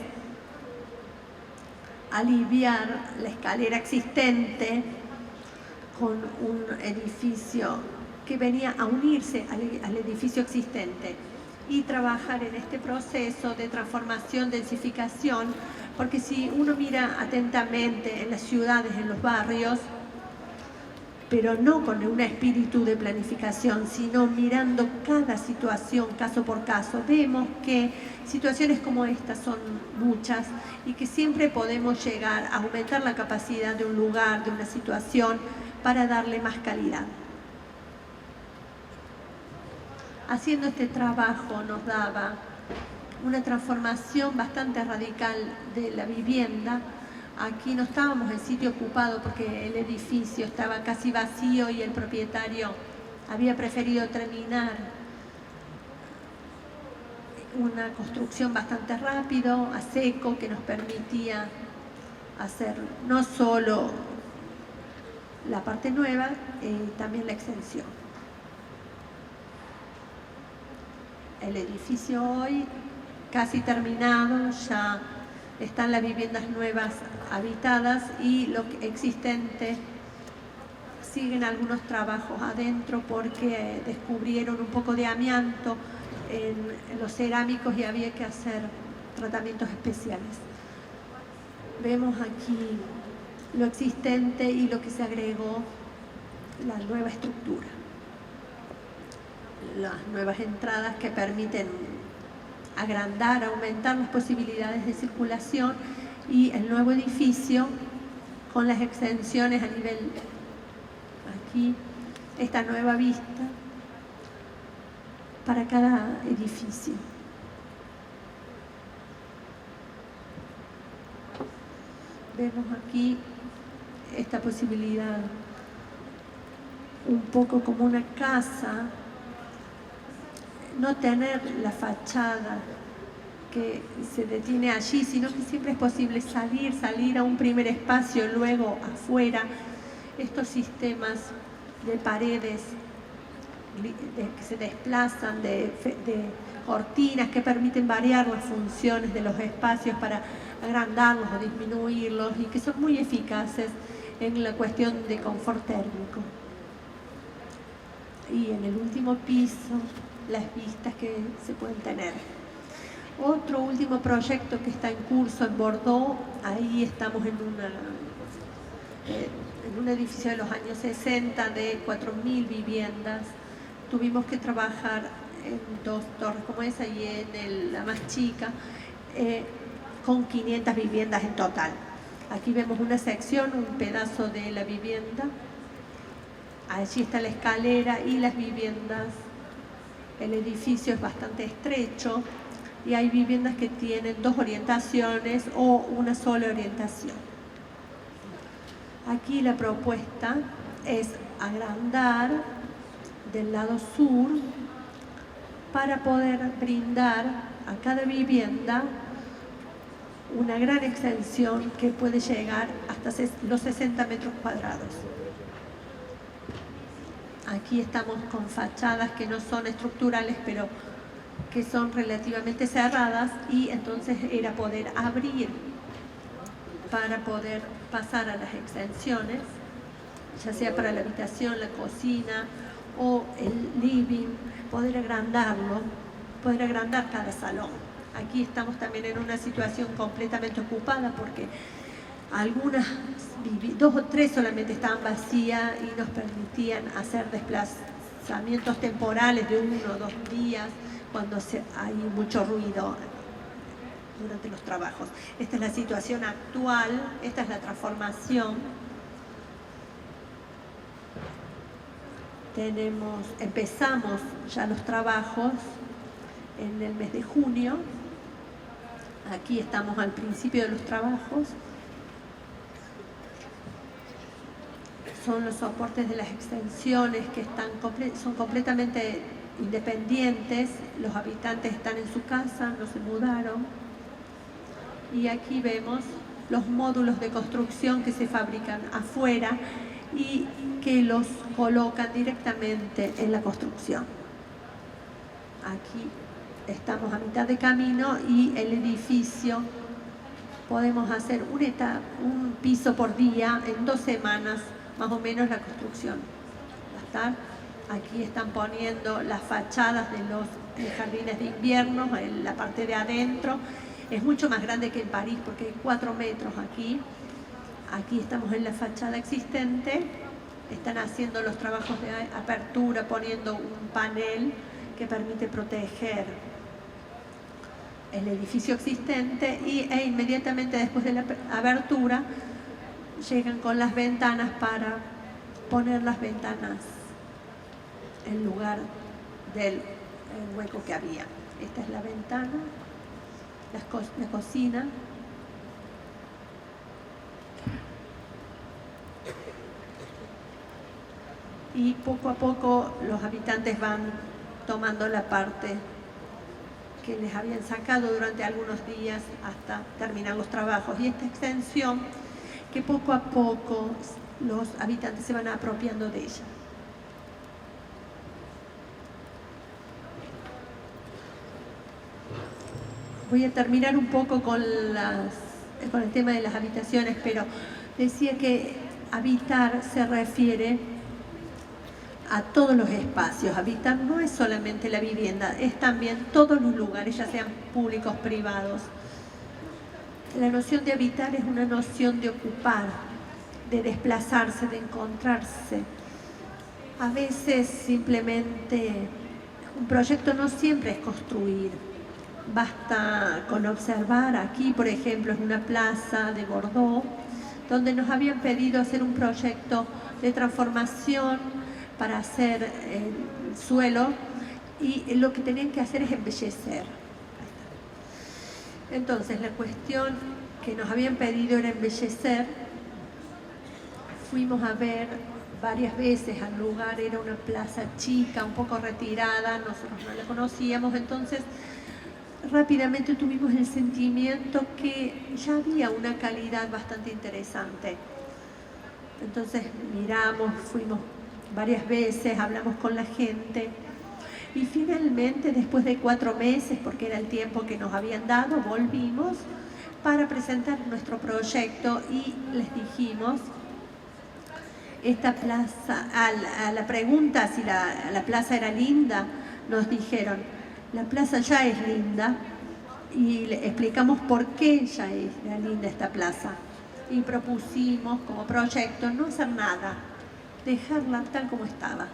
aliviar la escalera existente con un edificio que venía a unirse al edificio existente y trabajar en este proceso de transformación, densificación, porque si uno mira atentamente en las ciudades, en los barrios, pero no con un espíritu de planificación, sino mirando cada situación caso por caso, vemos que situaciones como estas son muchas y que siempre podemos llegar a aumentar la capacidad de un lugar, de una situación, para darle más calidad. Haciendo este trabajo nos daba una transformación bastante radical de la vivienda. Aquí no estábamos en sitio ocupado porque el edificio estaba casi vacío y el propietario había preferido terminar una construcción bastante rápido, a seco, que nos permitía hacer no solo la parte nueva, también la extensión. El edificio hoy casi terminado, ya están las viviendas nuevas habitadas y lo existente siguen algunos trabajos adentro porque descubrieron un poco de amianto en los cerámicos y había que hacer tratamientos especiales. Vemos aquí lo existente y lo que se agregó, la nueva estructura, las nuevas entradas que permiten agrandar, aumentar las posibilidades de circulación y el nuevo edificio con las extensiones a nivel, aquí, esta nueva vista para cada edificio. Vemos aquí esta posibilidad un poco como una casa, no tener la fachada que se detiene allí, sino que siempre es posible salir a un primer espacio, luego afuera. Estos sistemas de paredes que se desplazan, de cortinas que permiten variar las funciones de los espacios para agrandarlos o disminuirlos y que son muy eficaces en la cuestión de confort térmico. Y en el último piso, las vistas que se pueden tener. Otro último proyecto que está en curso en Bordeaux, ahí estamos en un edificio de los años 60 de 4.000 viviendas. Tuvimos que trabajar en 2 torres como esa y en la más chica, con 500 viviendas en total. Aquí vemos una sección, un pedazo de la vivienda. Allí está la escalera y las viviendas. El edificio es bastante estrecho y hay viviendas que tienen 2 orientaciones o una sola orientación. Aquí la propuesta es agrandar del lado sur para poder brindar a cada vivienda una gran extensión que puede llegar hasta los 60 metros cuadrados. Aquí estamos con fachadas que no son estructurales, pero que son relativamente cerradas y entonces era poder abrir para poder pasar a las extensiones, ya sea para la habitación, la cocina o el living, poder agrandarlo, poder agrandar cada salón. Aquí estamos también en una situación completamente ocupada porque algunas, 2 o 3 solamente estaban vacías y nos permitían hacer desplazamientos temporales de 1 o 2 días cuando hay mucho ruido durante los trabajos. Esta es la situación actual, esta es la transformación. Empezamos ya los trabajos en el mes de junio. Aquí estamos al principio de los trabajos. Son los soportes de las extensiones que son completamente independientes. Los habitantes están en su casa, no se mudaron. Y aquí vemos los módulos de construcción que se fabrican afuera y que los colocan directamente en la construcción. Aquí estamos a mitad de camino y el edificio podemos hacer un piso por día en 2 semanas, más o menos la construcción. Aquí están poniendo las fachadas de los jardines de invierno en la parte de adentro. Es mucho más grande que en París porque hay 4 metros aquí. Aquí estamos en la fachada existente. Están haciendo los trabajos de apertura, poniendo un panel que permite proteger el edificio existente e inmediatamente después de la abertura llegan con las ventanas para poner las ventanas en lugar del hueco que había. Esta es la ventana, la cocina. Y poco a poco los habitantes van tomando la parte que les habían sacado durante algunos días hasta terminar los trabajos. Y esta extensión que poco a poco los habitantes se van apropiando de ella. voy a terminar un poco con el tema de las habitaciones, pero decía que habitar se refiere a todos los espacios. Habitar no es solamente la vivienda, es también todos los lugares, ya sean públicos, privados. La noción de habitar es una noción de ocupar, de desplazarse, de encontrarse. A veces simplemente un proyecto no siempre es construir. Basta con observar aquí, por ejemplo, en una plaza de Bordeaux, donde nos habían pedido hacer un proyecto de transformación para hacer el suelo, y lo que tenían que hacer es embellecer. Entonces, la cuestión que nos habían pedido era embellecer. Fuimos a ver varias veces al lugar, era una plaza chica, un poco retirada, nosotros no la conocíamos, entonces rápidamente tuvimos el sentimiento que ya había una calidad bastante interesante. Entonces miramos, fuimos varias veces, hablamos con la gente y finalmente, después de 4 meses, porque era el tiempo que nos habían dado, volvimos para presentar nuestro proyecto y les dijimos, esta plaza, a la pregunta si la plaza era linda, nos dijeron, la plaza ya es linda, y le explicamos por qué ya era linda esta plaza. Y propusimos como proyecto no hacer nada, dejarla tal como estaba.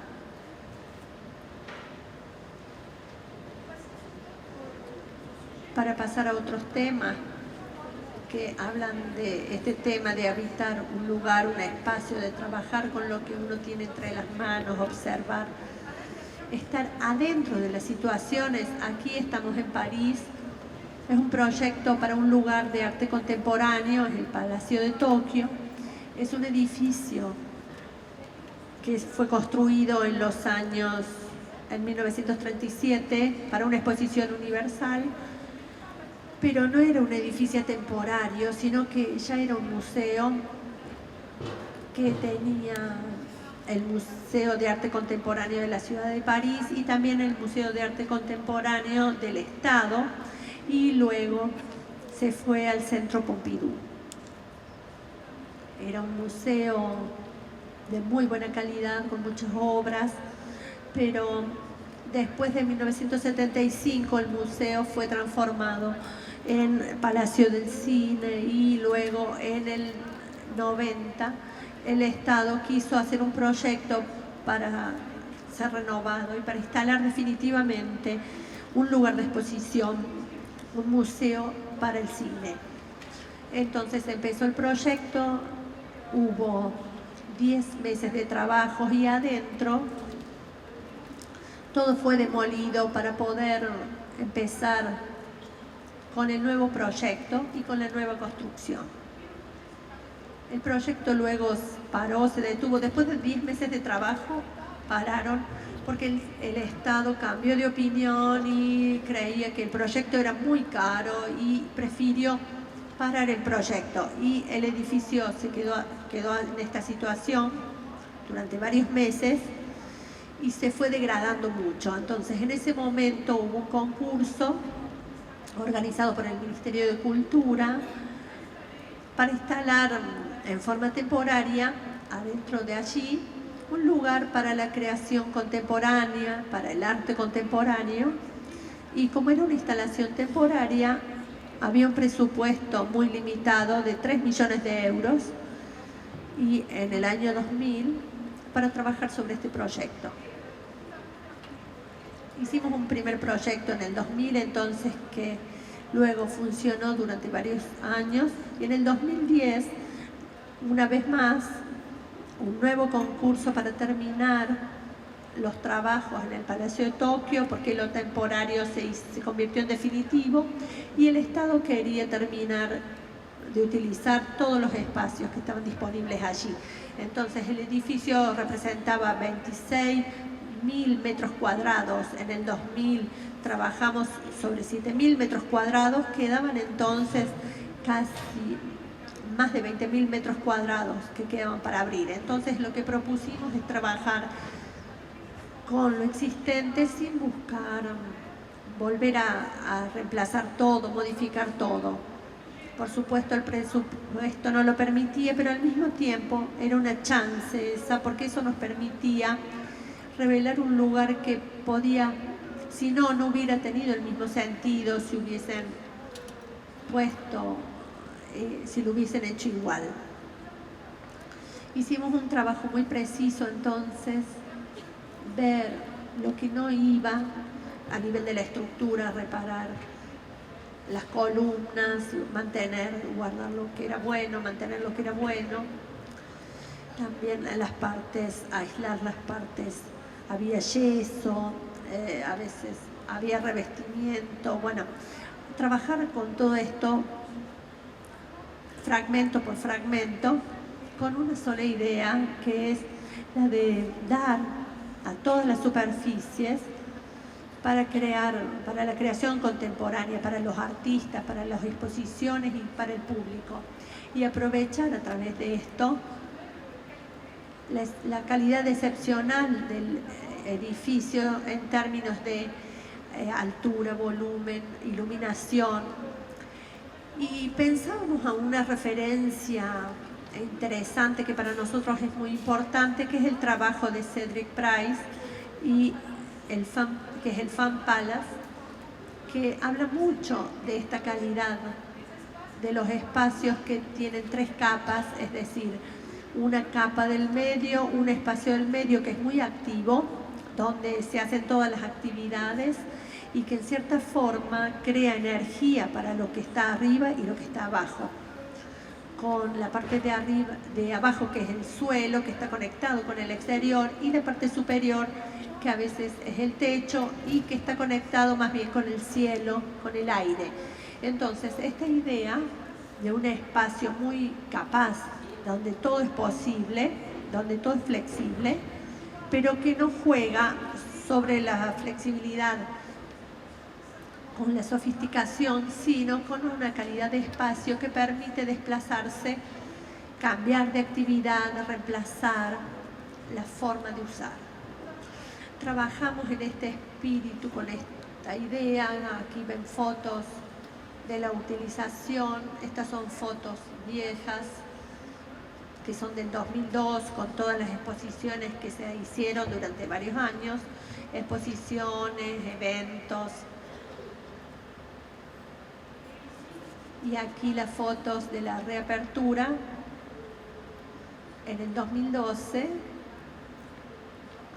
Para pasar a otros temas que hablan de este tema de habitar un lugar, un espacio, de trabajar con lo que uno tiene entre las manos, observar, estar adentro de las situaciones. Aquí estamos en París, es un proyecto para un lugar de arte contemporáneo, es el Palacio de Tokio. Es un edificio que fue construido en 1937 para una exposición universal, pero no era un edificio temporario, sino que ya era un museo que tenía el Museo de Arte Contemporáneo de la Ciudad de París y también el Museo de Arte Contemporáneo del Estado, y luego se fue al Centro Pompidou. Era un museo de muy buena calidad, con muchas obras, pero después de 1975 el museo fue transformado en Palacio del Cine, y luego en el 90 el Estado quiso hacer un proyecto para ser renovado y para instalar definitivamente un lugar de exposición, un museo para el cine. Entonces empezó el proyecto, hubo 10 meses de trabajo y adentro todo fue demolido para poder empezar con el nuevo proyecto y con la nueva construcción. El proyecto luego paró, se detuvo. Después de 10 meses de trabajo, pararon porque el Estado cambió de opinión y creía que el proyecto era muy caro y prefirió parar el proyecto. Y el edificio se quedó en esta situación durante varios meses y se fue degradando mucho. Entonces, en ese momento hubo un concurso organizado por el Ministerio de Cultura para instalar en forma temporaria adentro de allí un lugar para la creación contemporánea, para el arte contemporáneo, y como era una instalación temporaria había un presupuesto muy limitado de 3 millones de euros y en el año 2000 para trabajar sobre este proyecto. Hicimos un primer proyecto en el 2000, entonces, que luego funcionó durante varios años, y en el 2010, una vez más, un nuevo concurso para terminar los trabajos en el Palacio de Tokio, porque lo temporario se convirtió en definitivo, y el Estado quería terminar de utilizar todos los espacios que estaban disponibles allí. Entonces el edificio representaba 26.000 metros cuadrados. En el 2000 trabajamos sobre 7.000 metros cuadrados, quedaban entonces casi más de 20.000 metros cuadrados que quedaban para abrir. Entonces lo que propusimos es trabajar con lo existente sin buscar volver a reemplazar todo, modificar todo. Por supuesto el presupuesto no lo permitía, pero al mismo tiempo era una chance esa, porque eso nos permitía revelar un lugar que podía, si no hubiera tenido el mismo sentido si hubiesen puesto, si lo hubiesen hecho igual. Hicimos un trabajo muy preciso entonces, ver lo que no iba a nivel de la estructura, reparar las columnas, guardar lo que era bueno, mantener lo que era bueno. También en las partes, aislar las partes, había yeso, a veces había revestimiento. Bueno, trabajar con todo esto, fragmento por fragmento, con una sola idea, que es la de dar a todas las superficies para la creación contemporánea, para los artistas, para las exposiciones y para el público. Y aprovechar a través de esto la calidad excepcional del edificio en términos de altura, volumen, iluminación. Y pensábamos a una referencia interesante que para nosotros es muy importante, que es el trabajo de Cedric Price y que es el Fan Palace, que habla mucho de esta calidad de los espacios que tienen 3 capas, es decir, una capa del medio, un espacio del medio que es muy activo, donde se hacen todas las actividades y que en cierta forma crea energía para lo que está arriba y lo que está abajo. Con la parte de abajo, que es el suelo, que está conectado con el exterior, y la parte superior, que a veces es el techo y que está conectado más bien con el cielo, con el aire. Entonces, esta idea de un espacio muy capaz, donde todo es posible, donde todo es flexible, pero que no juega sobre la flexibilidad con la sofisticación, sino con una calidad de espacio que permite desplazarse, cambiar de actividad, reemplazar la forma de usar. Trabajamos en este espíritu, con esta idea. Aquí ven fotos de la utilización. Estas son fotos viejas, que son del 2002, con todas las exposiciones que se hicieron durante varios años, exposiciones, eventos. Y aquí las fotos de la reapertura en el 2012,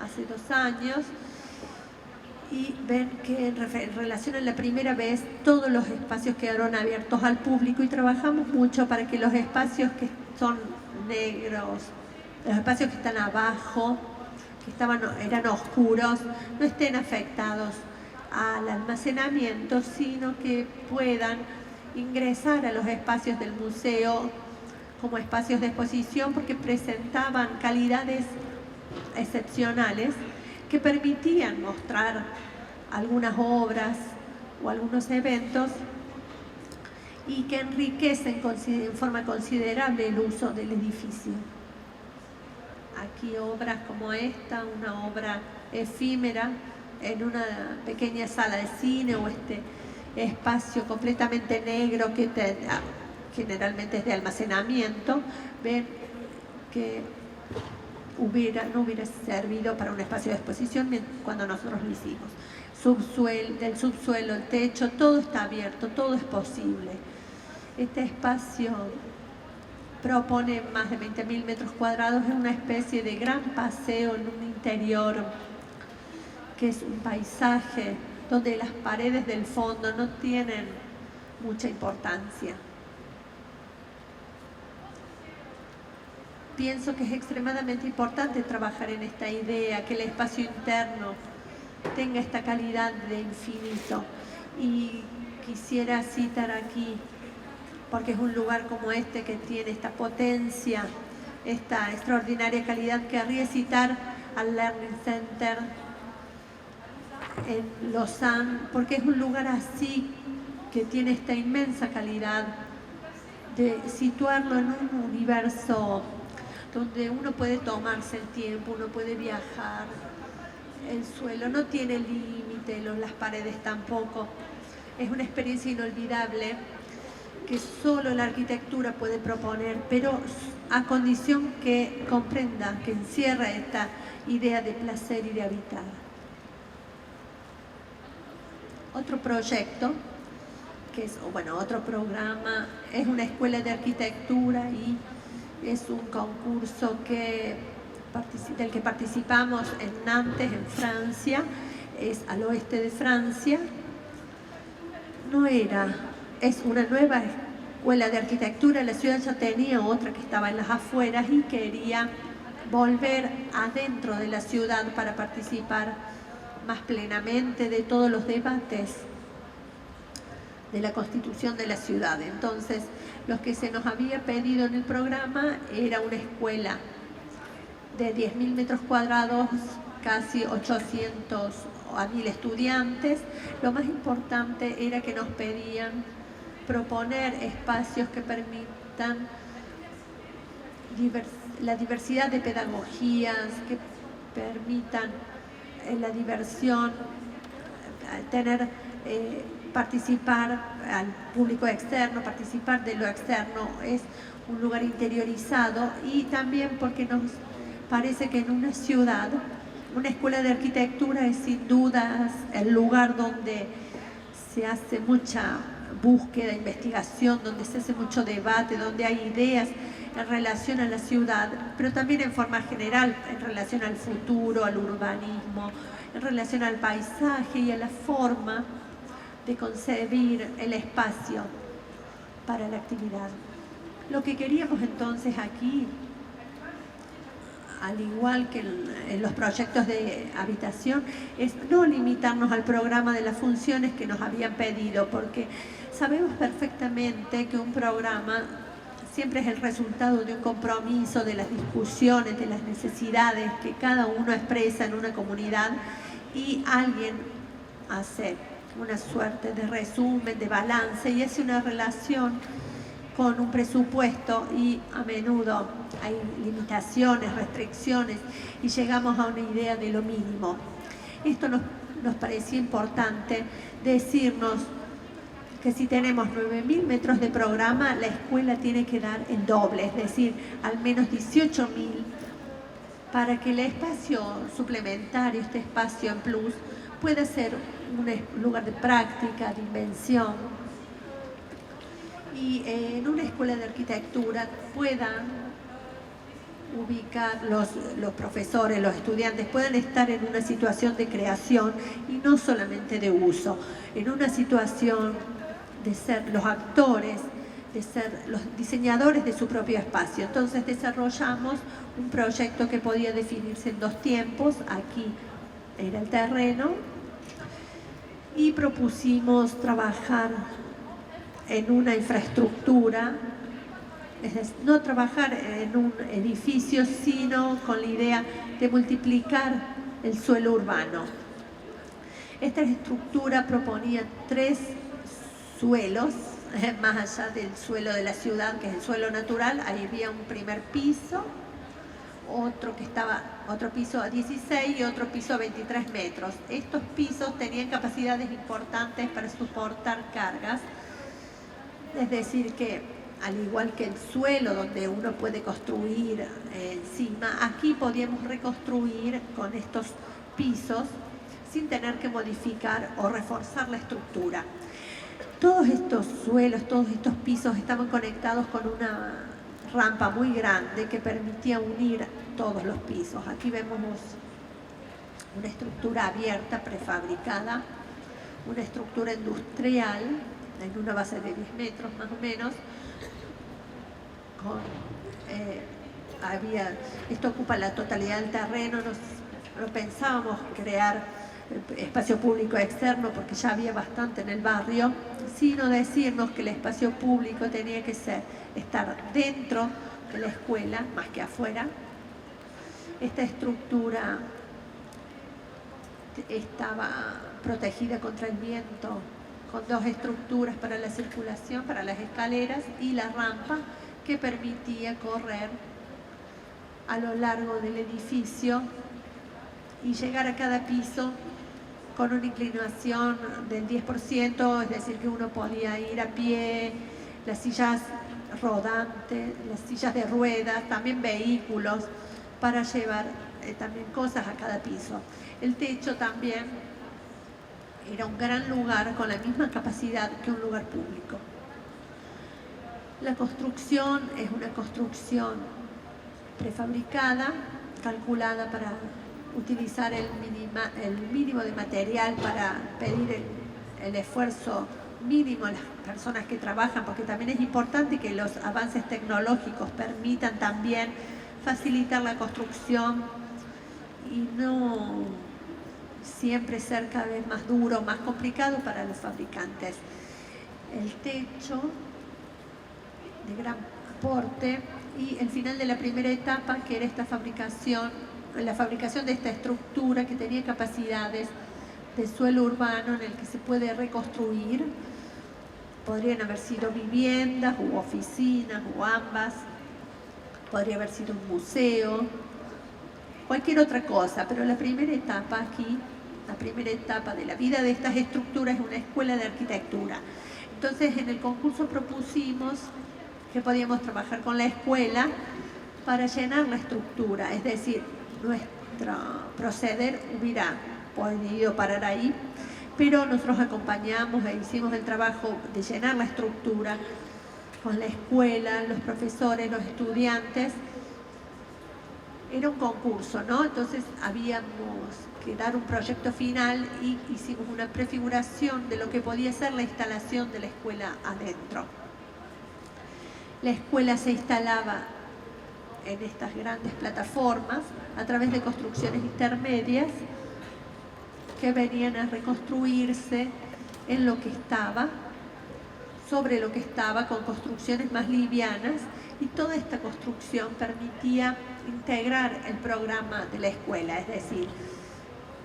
hace 2 años, y ven que en relación a la primera vez todos los espacios quedaron abiertos al público, y trabajamos mucho para que los espacios que son negros, los espacios que están abajo, que eran oscuros, no estén afectados al almacenamiento, sino que puedan ingresar a los espacios del museo como espacios de exposición, porque presentaban calidades excepcionales que permitían mostrar algunas obras o algunos eventos y que enriquecen en forma considerable el uso del edificio. Aquí obras como esta, una obra efímera en una pequeña sala de cine, o este espacio completamente negro que generalmente es de almacenamiento. Ven que no hubiera servido para un espacio de exposición cuando nosotros lo hicimos. Del subsuelo, el techo, todo está abierto, todo es posible. Este espacio propone más de 20.000 metros cuadrados, es una especie de gran paseo en un interior que es un paisaje donde las paredes del fondo no tienen mucha importancia. Pienso que es extremadamente importante trabajar en esta idea, que el espacio interno tenga esta calidad de infinito. Y quisiera citar aquí, porque es un lugar como este que tiene esta potencia, esta extraordinaria calidad, querría citar al Learning Center en Lausanne, porque es un lugar así, que tiene esta inmensa calidad de situarlo en un universo donde uno puede tomarse el tiempo, uno puede viajar, El suelo no tiene límite, las paredes tampoco. Es una experiencia inolvidable que solo la arquitectura puede proponer, pero a condición que comprenda, que encierra esta idea de placer y de habitar. Otro proyecto, que es, bueno, otro programa, es una escuela de arquitectura y es un concurso del que participamos en Nantes, en Francia, es al oeste de Francia. Es una nueva escuela de arquitectura. La ciudad ya tenía otra que estaba en las afueras y quería volver adentro de la ciudad para participar más plenamente de todos los debates de la constitución de la ciudad. Entonces, lo que se nos había pedido en el programa era una escuela de 10.000 metros cuadrados, casi 800 a 1.000 estudiantes. Lo más importante era que nos pedían proponer espacios que permitan la diversidad de pedagogías, que permitan la diversión, participar al público externo, participar de lo externo, es un lugar interiorizado, y también porque nos parece que en una ciudad, una escuela de arquitectura es sin dudas el lugar donde se hace mucha búsqueda, investigación, donde se hace mucho debate, donde hay ideas en relación a la ciudad, pero también en forma general, en relación al futuro, al urbanismo, en relación al paisaje y a la forma de concebir el espacio para la actividad. Lo que queríamos entonces aquí, al igual que en los proyectos de habitación, es no limitarnos al programa de las funciones que nos habían pedido, porque sabemos perfectamente que un programa siempre es el resultado de un compromiso, de las discusiones, de las necesidades que cada uno expresa en una comunidad, y alguien hace una suerte de resumen, de balance, y hace una relación con un presupuesto, y a menudo hay limitaciones, restricciones, y llegamos a una idea de lo mínimo. Esto nos parecía importante decirnos que si tenemos 9.000 metros de programa, la escuela tiene que dar el doble, es decir, al menos 18.000, para que el espacio suplementario, este espacio en plus, pueda ser un lugar de práctica, de invención, y en una escuela de arquitectura puedan ubicar los profesores, los estudiantes, puedan estar en una situación de creación y no solamente de uso, en una situación de ser los actores, de ser los diseñadores de su propio espacio. Entonces desarrollamos un proyecto que podía definirse en 2 tiempos. Aquí era el terreno, y propusimos trabajar en una infraestructura, es decir, no trabajar en un edificio, sino con la idea de multiplicar el suelo urbano. Esta estructura proponía 3 suelos, más allá del suelo de la ciudad, que es el suelo natural. Ahí había un primer piso, otro piso a 16 y otro piso a 23 metros. Estos pisos tenían capacidades importantes para soportar cargas, es decir que al igual que el suelo donde uno puede construir encima, aquí podíamos reconstruir con estos pisos sin tener que modificar o reforzar la estructura. Todos estos suelos, todos estos pisos estaban conectados con una rampa muy grande que permitía unir todos los pisos. Aquí vemos una estructura abierta, prefabricada, una estructura industrial en una base de 10 metros más o menos. Esto ocupa la totalidad del terreno. No pensábamos crear espacio público externo porque ya había bastante en el barrio, sino decirnos que el espacio público tenía que estar dentro de la escuela más que afuera. Esta estructura estaba protegida contra el viento con 2 estructuras para la circulación, para las escaleras, y la rampa que permitía correr a lo largo del edificio y llegar a cada piso con una inclinación del 10%, es decir, que uno podía ir a pie, las sillas rodantes, las sillas de ruedas, también vehículos para llevar también cosas a cada piso. El techo también era un gran lugar con la misma capacidad que un lugar público. La construcción es una construcción prefabricada, calculada para utilizar el mínimo de material para pedir el esfuerzo mínimo a las personas que trabajan, porque también es importante que los avances tecnológicos permitan también facilitar la construcción y no siempre ser cada vez más duro, más complicado para los fabricantes. El techo de gran aporte y el final de la primera etapa, que era esta fabricación, la fabricación de esta estructura que tenía capacidades de suelo urbano en el que se puede reconstruir. Podrían haber sido viviendas u oficinas o ambas, podría haber sido un museo, cualquier otra cosa, pero la primera etapa aquí, la primera etapa de la vida de estas estructuras es una escuela de arquitectura. Entonces en el concurso propusimos que podíamos trabajar con la escuela para llenar la estructura, es decir, nuestro proceder hubiera podido parar ahí, pero nosotros acompañamos e hicimos el trabajo de llenar la estructura con la escuela, los profesores, los estudiantes. Era un concurso, ¿no? Entonces habíamos que dar un proyecto final y hicimos una prefiguración de lo que podía ser la instalación de la escuela adentro. La escuela se instalaba en estas grandes plataformas a través de construcciones intermedias que venían a reconstruirse en lo que estaba, sobre lo que estaba, con construcciones más livianas, y toda esta construcción permitía integrar el programa de la escuela, es decir,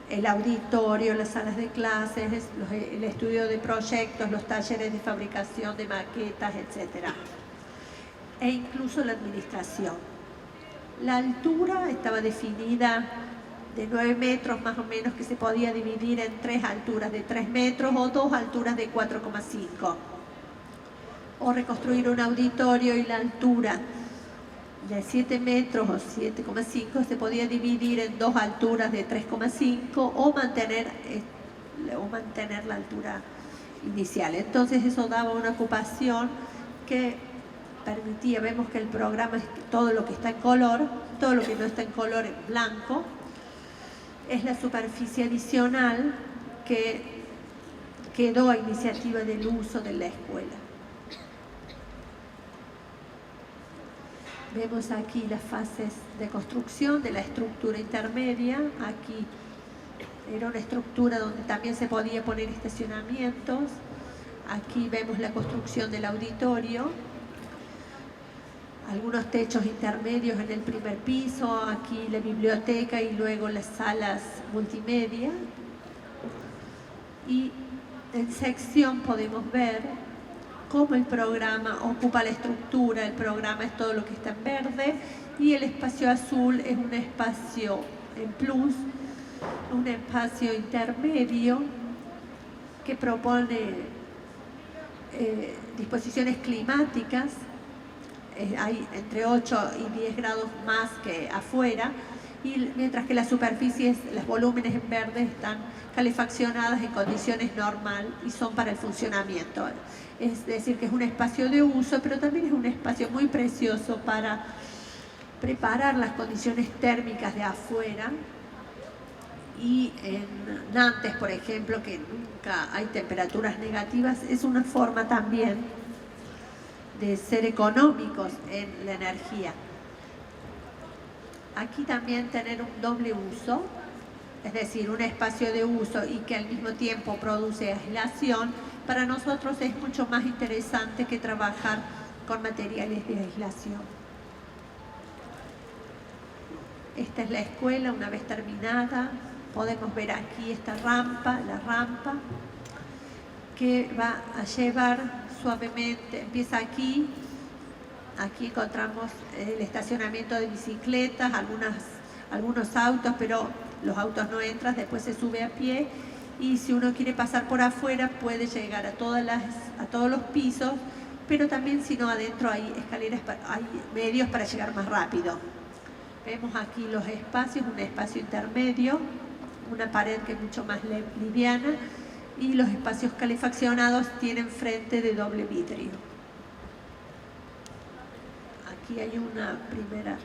el auditorio, las salas de clases, el estudio de proyectos, los talleres de fabricación de maquetas, etc. E incluso la administración. La altura estaba definida de 9 metros más o menos, que se podía dividir en 3 alturas de 3 metros o 2 alturas de 4,5. O reconstruir un auditorio y la altura de 7 metros o 7,5 se podía dividir en 2 alturas de 3,5 o mantener la altura inicial. Entonces eso daba una ocupación que permitía, vemos que el programa es todo lo que está en color, todo lo que no está en color en blanco, es la superficie adicional que quedó a iniciativa del uso de la escuela. Vemos aquí las fases de construcción de la estructura intermedia. Aquí era una estructura donde también se podía poner estacionamientos. Aquí vemos la construcción del auditorio. Algunos techos intermedios en el primer piso, aquí la biblioteca y luego las salas multimedia. Y en sección podemos ver cómo el programa ocupa la estructura. El programa es todo lo que está en verde y el espacio azul es un espacio en plus, un espacio intermedio que propone disposiciones climáticas. Hay entre 8 y 10 grados más que afuera, y mientras que las superficies, los volúmenes en verde están calefaccionadas en condiciones normales y son para el funcionamiento. Es decir, que es un espacio de uso, pero también es un espacio muy precioso para preparar las condiciones térmicas de afuera. Y en Nantes, por ejemplo, que nunca hay temperaturas negativas, es una forma también de ser económicos en la energía. Aquí también tener un doble uso, es decir, un espacio de uso y que al mismo tiempo produce aislación, para nosotros es mucho más interesante que trabajar con materiales de aislación. Esta es la escuela una vez terminada. Podemos ver aquí esta rampa, la rampa, que va a llevar suavemente, empieza aquí encontramos el estacionamiento de bicicletas, algunos autos, pero los autos no entran, después se sube a pie, y si uno quiere pasar por afuera puede llegar a todos los pisos, pero también si no adentro hay escaleras, hay medios para llegar más rápido. Vemos aquí los espacios, un espacio intermedio, una pared que es mucho más liviana, y los espacios calefaccionados tienen frente de doble vidrio. Aquí hay una primera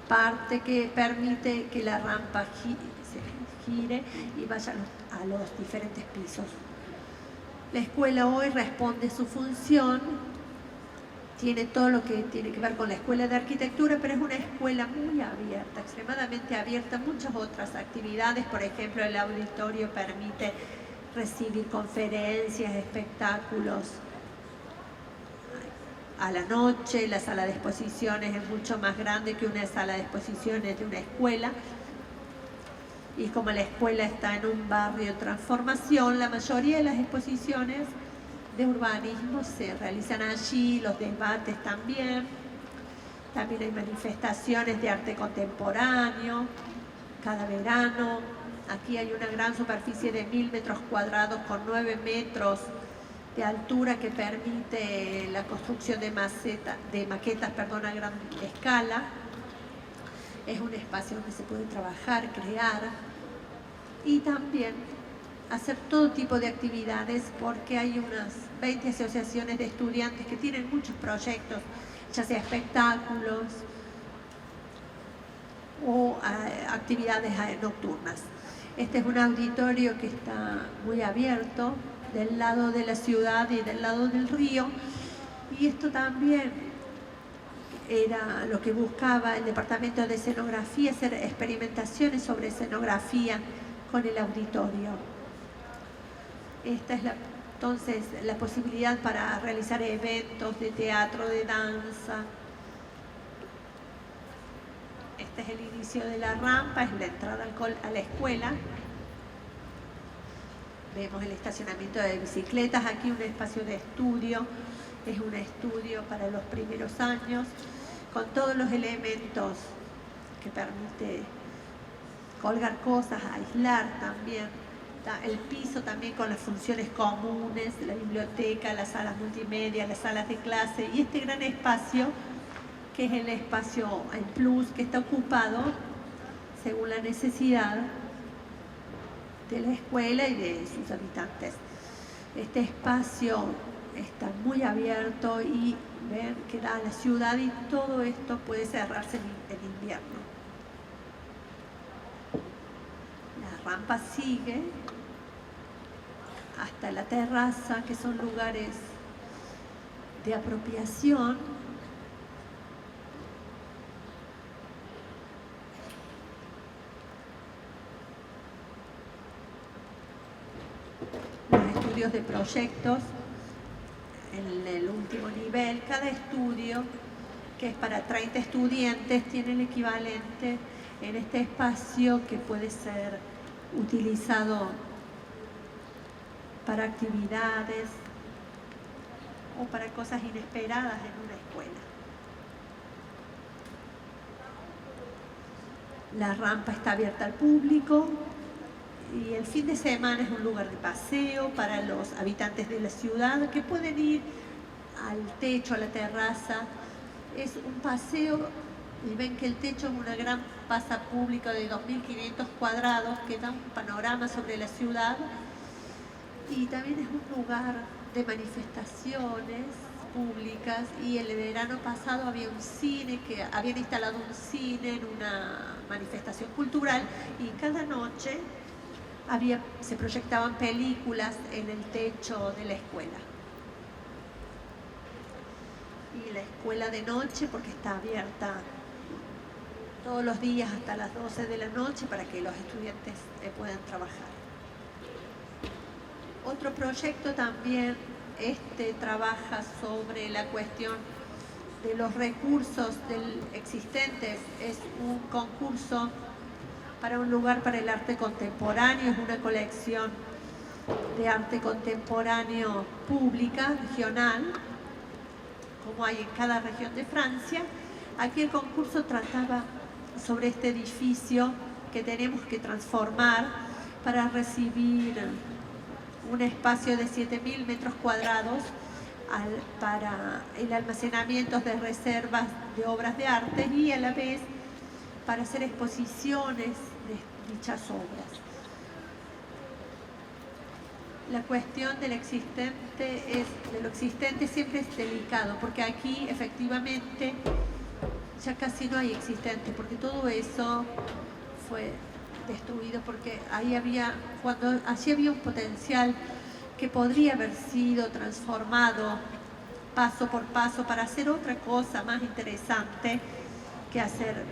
parte que permite que la rampa se gire y vaya a los diferentes pisos. La escuela hoy responde su función, tiene todo lo que tiene que ver con la escuela de arquitectura, pero es una escuela muy abierta, extremadamente abierta a muchas otras actividades. Por ejemplo, el auditorio permite recibir conferencias, espectáculos a la noche. La sala de exposiciones es mucho más grande que una sala de exposiciones de una escuela. Y como la escuela está en un barrio de transformación, la mayoría de las exposiciones de urbanismo se realizan allí, los debates también. También hay manifestaciones de arte contemporáneo cada verano. Aquí hay una gran superficie de 1000 metros cuadrados con 9 metros de altura que permite la construcción de maquetas a gran escala. Es un espacio donde se puede trabajar, crear y también hacer todo tipo de actividades, porque hay unas 20 asociaciones de estudiantes que tienen muchos proyectos, ya sea espectáculos o actividades nocturnas. Este es un auditorio que está muy abierto del lado de la ciudad y del lado del río, y esto también era lo que buscaba el departamento de escenografía, hacer experimentaciones sobre escenografía con el auditorio. Esta es entonces la posibilidad para realizar eventos de teatro, de danza. Este es el inicio de la rampa, es la entrada a la escuela. Vemos el estacionamiento de bicicletas, aquí un espacio de estudio, es un estudio para los primeros años, con todos los elementos que permite colgar cosas, aislar también. El piso también con las funciones comunes, la biblioteca, las salas multimedia, las salas de clase, y este gran espacio que es el espacio en plus, que está ocupado según la necesidad de la escuela y de sus habitantes. Este espacio está muy abierto y ven que da a la ciudad, y todo esto puede cerrarse en invierno. La rampa sigue hasta la terraza, que son lugares de apropiación. Los estudios de proyectos en el último nivel, cada estudio, que es para 30 estudiantes, tiene el equivalente en este espacio, que puede ser utilizado para actividades o para cosas inesperadas en una escuela. La rampa está abierta al público y el fin de semana es un lugar de paseo para los habitantes de la ciudad, que pueden ir al techo, a la terraza. Es un paseo, y ven que el techo es una gran plaza pública de 2500 cuadrados que da un panorama sobre la ciudad, y también es un lugar de manifestaciones públicas. Y el verano pasado había un cine, que habían instalado un cine en una manifestación cultural, y cada noche se proyectaban películas en el techo de la escuela. Y la escuela de noche, porque está abierta todos los días hasta las 12 de la noche para que los estudiantes puedan trabajar. Otro proyecto también trabaja sobre la cuestión de los recursos existentes. Es un concurso para un lugar para el arte contemporáneo, es una colección de arte contemporáneo pública, regional, como hay en cada región de Francia. Aquí el concurso trataba sobre este edificio que tenemos que transformar para recibir un espacio de 7.000 metros cuadrados para el almacenamiento de reservas de obras de arte y a la vez para hacer exposiciones de dichas obras. La cuestión de lo existente siempre es delicado, porque aquí efectivamente ya casi no hay existente, porque todo eso fue destruido, porque allí había un potencial que podría haber sido transformado paso por paso para hacer otra cosa más interesante que hacer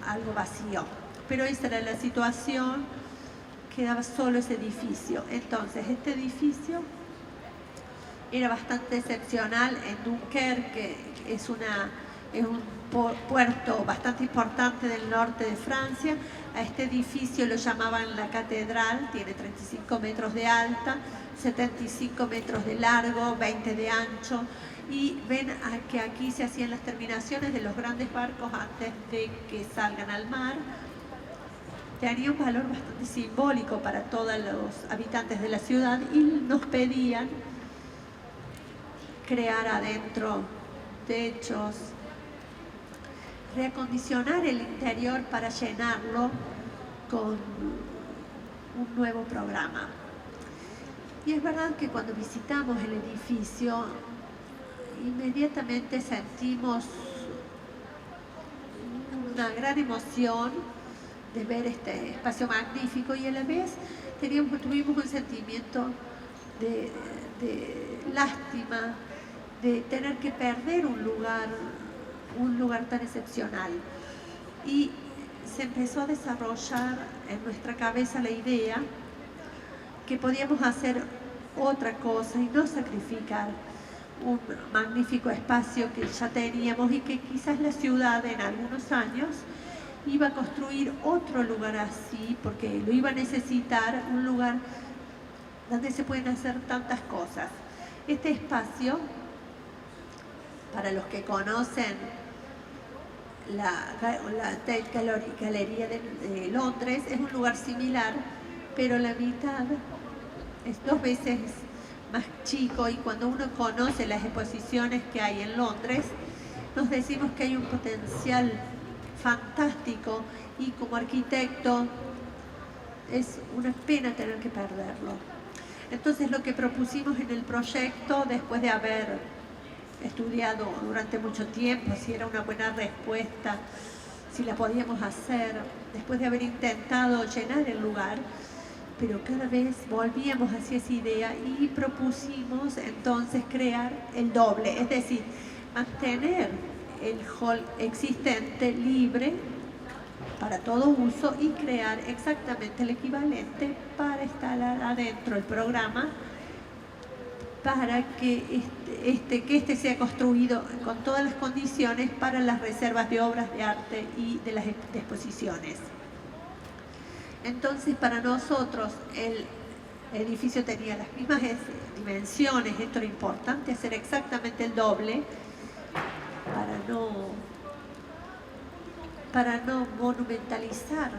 algo vacío. Pero esa era la situación, quedaba solo ese edificio. Entonces, este edificio era bastante excepcional en Dunkerque, que es un puerto bastante importante del norte de Francia. A este edificio lo llamaban la catedral, tiene 35 metros de alta, 75 metros de largo, 20 de ancho, y ven que aquí se hacían las terminaciones de los grandes barcos antes de que salgan al mar. Tenía un valor bastante simbólico para todos los habitantes de la ciudad y nos pedían crear adentro techos, reacondicionar el interior para llenarlo con un nuevo programa. Y es verdad que cuando visitamos el edificio, inmediatamente sentimos una gran emoción de ver este espacio magnífico y a la vez tuvimos un sentimiento de lástima de tener que perder un lugar tan excepcional. Y se empezó a desarrollar en nuestra cabeza la idea que podíamos hacer otra cosa y no sacrificar un magnífico espacio que ya teníamos y que quizás la ciudad en algunos años iba a construir otro lugar así, porque lo iba a necesitar, un lugar donde se pueden hacer tantas cosas. Este espacio, para los que conocen la Tate Galería de Londres, es un lugar similar, pero la mitad es 2 veces más chico, y cuando uno conoce las exposiciones que hay en Londres, nos decimos que hay un potencial fantástico y como arquitecto es una pena tener que perderlo. Entonces lo que propusimos en el proyecto, después de haber estudiado durante mucho tiempo si era una buena respuesta, si la podíamos hacer, después de haber intentado llenar el lugar, pero cada vez volvíamos hacia esa idea y propusimos entonces crear el doble, es decir, mantener el hall existente libre para todo uso y crear exactamente el equivalente para instalar adentro el programa, para que este sea construido con todas las condiciones para las reservas de obras de arte y de las exposiciones. Entonces, para nosotros el edificio tenía las mismas dimensiones, esto era importante, hacer exactamente el doble para no monumentalizar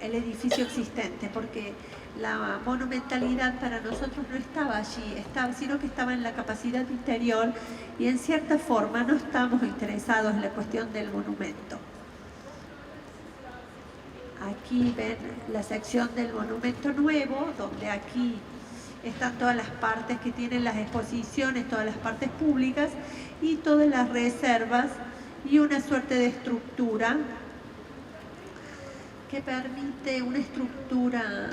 el edificio existente, porque la monumentalidad para nosotros no estaba allí, sino que estaba en la capacidad interior, y en cierta forma no estamos interesados en la cuestión del monumento. Aquí ven la sección del monumento nuevo, donde aquí están todas las partes que tienen las exposiciones, todas las partes públicas y todas las reservas, y una suerte de estructura que permite una estructura,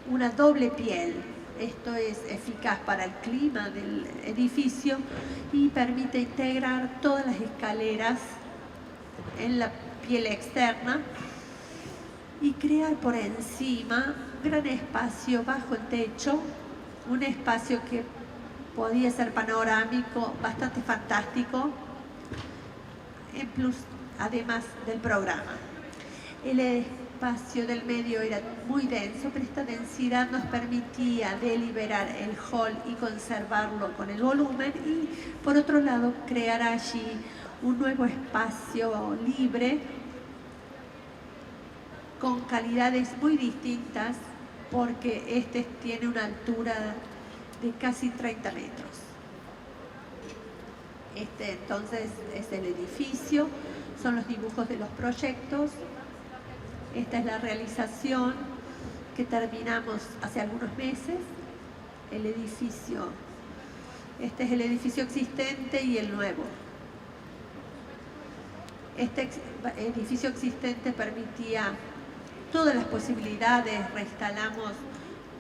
una doble piel. Esto es eficaz para el clima del edificio y permite integrar todas las escaleras en la piel externa y crear por encima un gran espacio bajo el techo, un espacio que podía ser panorámico, bastante fantástico, en plus, además del programa. El espacio del medio era muy denso, pero esta densidad nos permitía deliberar el hall y conservarlo con el volumen, y por otro lado crear allí un nuevo espacio libre con calidades muy distintas, porque este tiene una altura de casi 30 metros. Este entonces es el edificio, son los dibujos de los proyectos. Esta es la realización que terminamos hace algunos meses. El edificio, este es el edificio existente y el nuevo. Este edificio existente permitía todas las posibilidades. Reinstalamos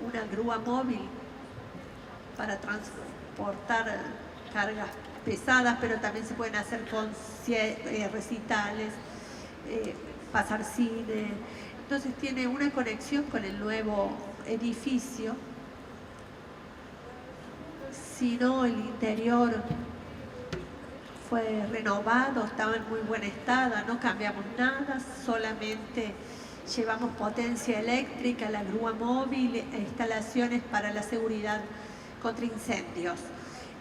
una grúa móvil para transportar cargas pesadas, pero también se pueden hacer con recitales, pasar cine. Entonces tiene una conexión con el nuevo edificio. Si no, el interior fue renovado, estaba en muy buen estado, no cambiamos nada, solamente llevamos potencia eléctrica, la grúa móvil e instalaciones para la seguridad contra incendios.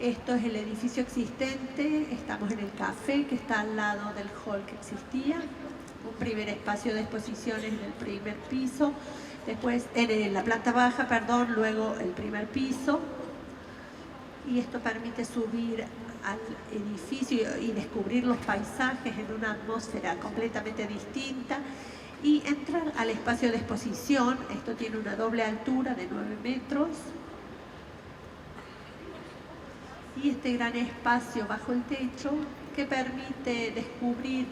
Esto es el edificio existente, estamos en el café que está al lado del hall que existía, un primer espacio de exposiciones en el primer piso, después en la planta baja, perdón, luego el primer piso, y esto permite subir al edificio y descubrir los paisajes en una atmósfera completamente distinta y entrar al espacio de exposición. Esto tiene una doble altura de 9 metros. Y este gran espacio bajo el techo que permite descubrir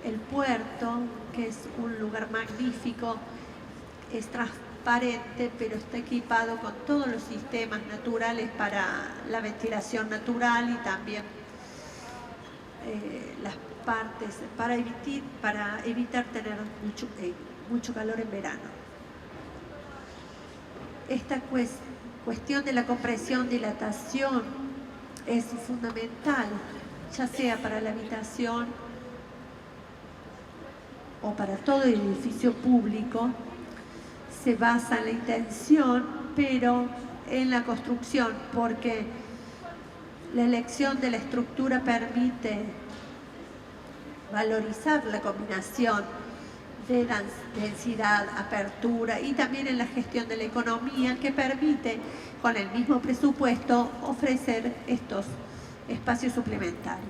el puerto, que es un lugar magnífico, es transparente, pero está equipado con todos los sistemas naturales para la ventilación natural y también las partes para evitar tener mucho calor en verano. Esta cuestión de la compresión, dilatación es fundamental, ya sea para la habitación o para todo el edificio público. Se basa en la intención, pero en la construcción, porque la elección de la estructura permite valorizar la combinación de densidad, apertura y también en la gestión de la economía, que permite con el mismo presupuesto ofrecer estos espacios suplementarios.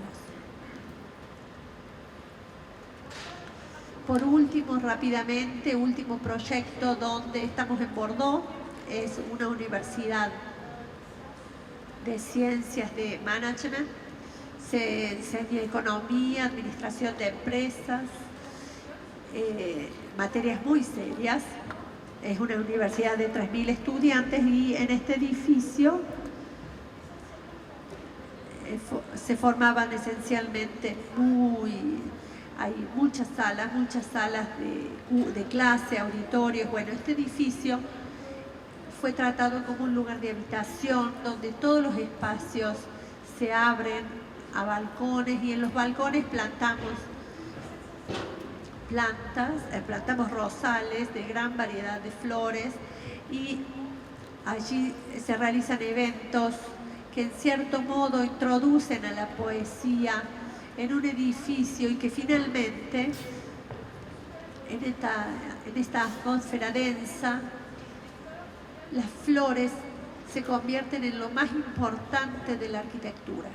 Por último, rápidamente, último proyecto donde estamos en Bordeaux, es una universidad de ciencias de management. Se enseña economía, administración de empresas, materias muy serias. Es una universidad de 3.000 estudiantes y en este edificio se formaban esencialmente hay muchas salas de clase, auditorios. Bueno, este edificio fue tratado como un lugar de habitación donde todos los espacios se abren a balcones y en los balcones plantamos rosales de gran variedad de flores y allí se realizan eventos que en cierto modo introducen a la poesía en un edificio y que finalmente en esta atmósfera densa las flores se convierten en lo más importante de la arquitectura.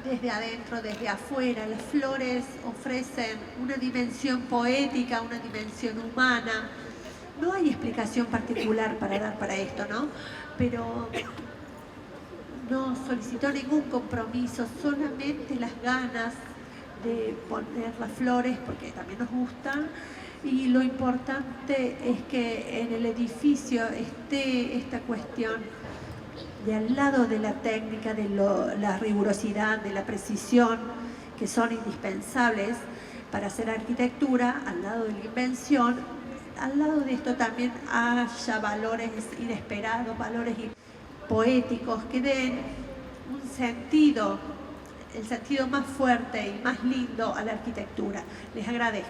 Desde adentro, desde afuera, las flores ofrecen una dimensión poética, una dimensión humana. No hay explicación particular para dar para esto, ¿no? Pero no solicitó ningún compromiso, solamente las ganas de poner las flores, porque también nos gustan. Y lo importante es que en el edificio esté esta cuestión de al lado de la técnica, de la rigurosidad, de la precisión, que son indispensables para hacer arquitectura, al lado de la invención. Al lado de esto también haya valores inesperados, valores poéticos que den un sentido, el sentido más fuerte y más lindo a la arquitectura. Les agradezco.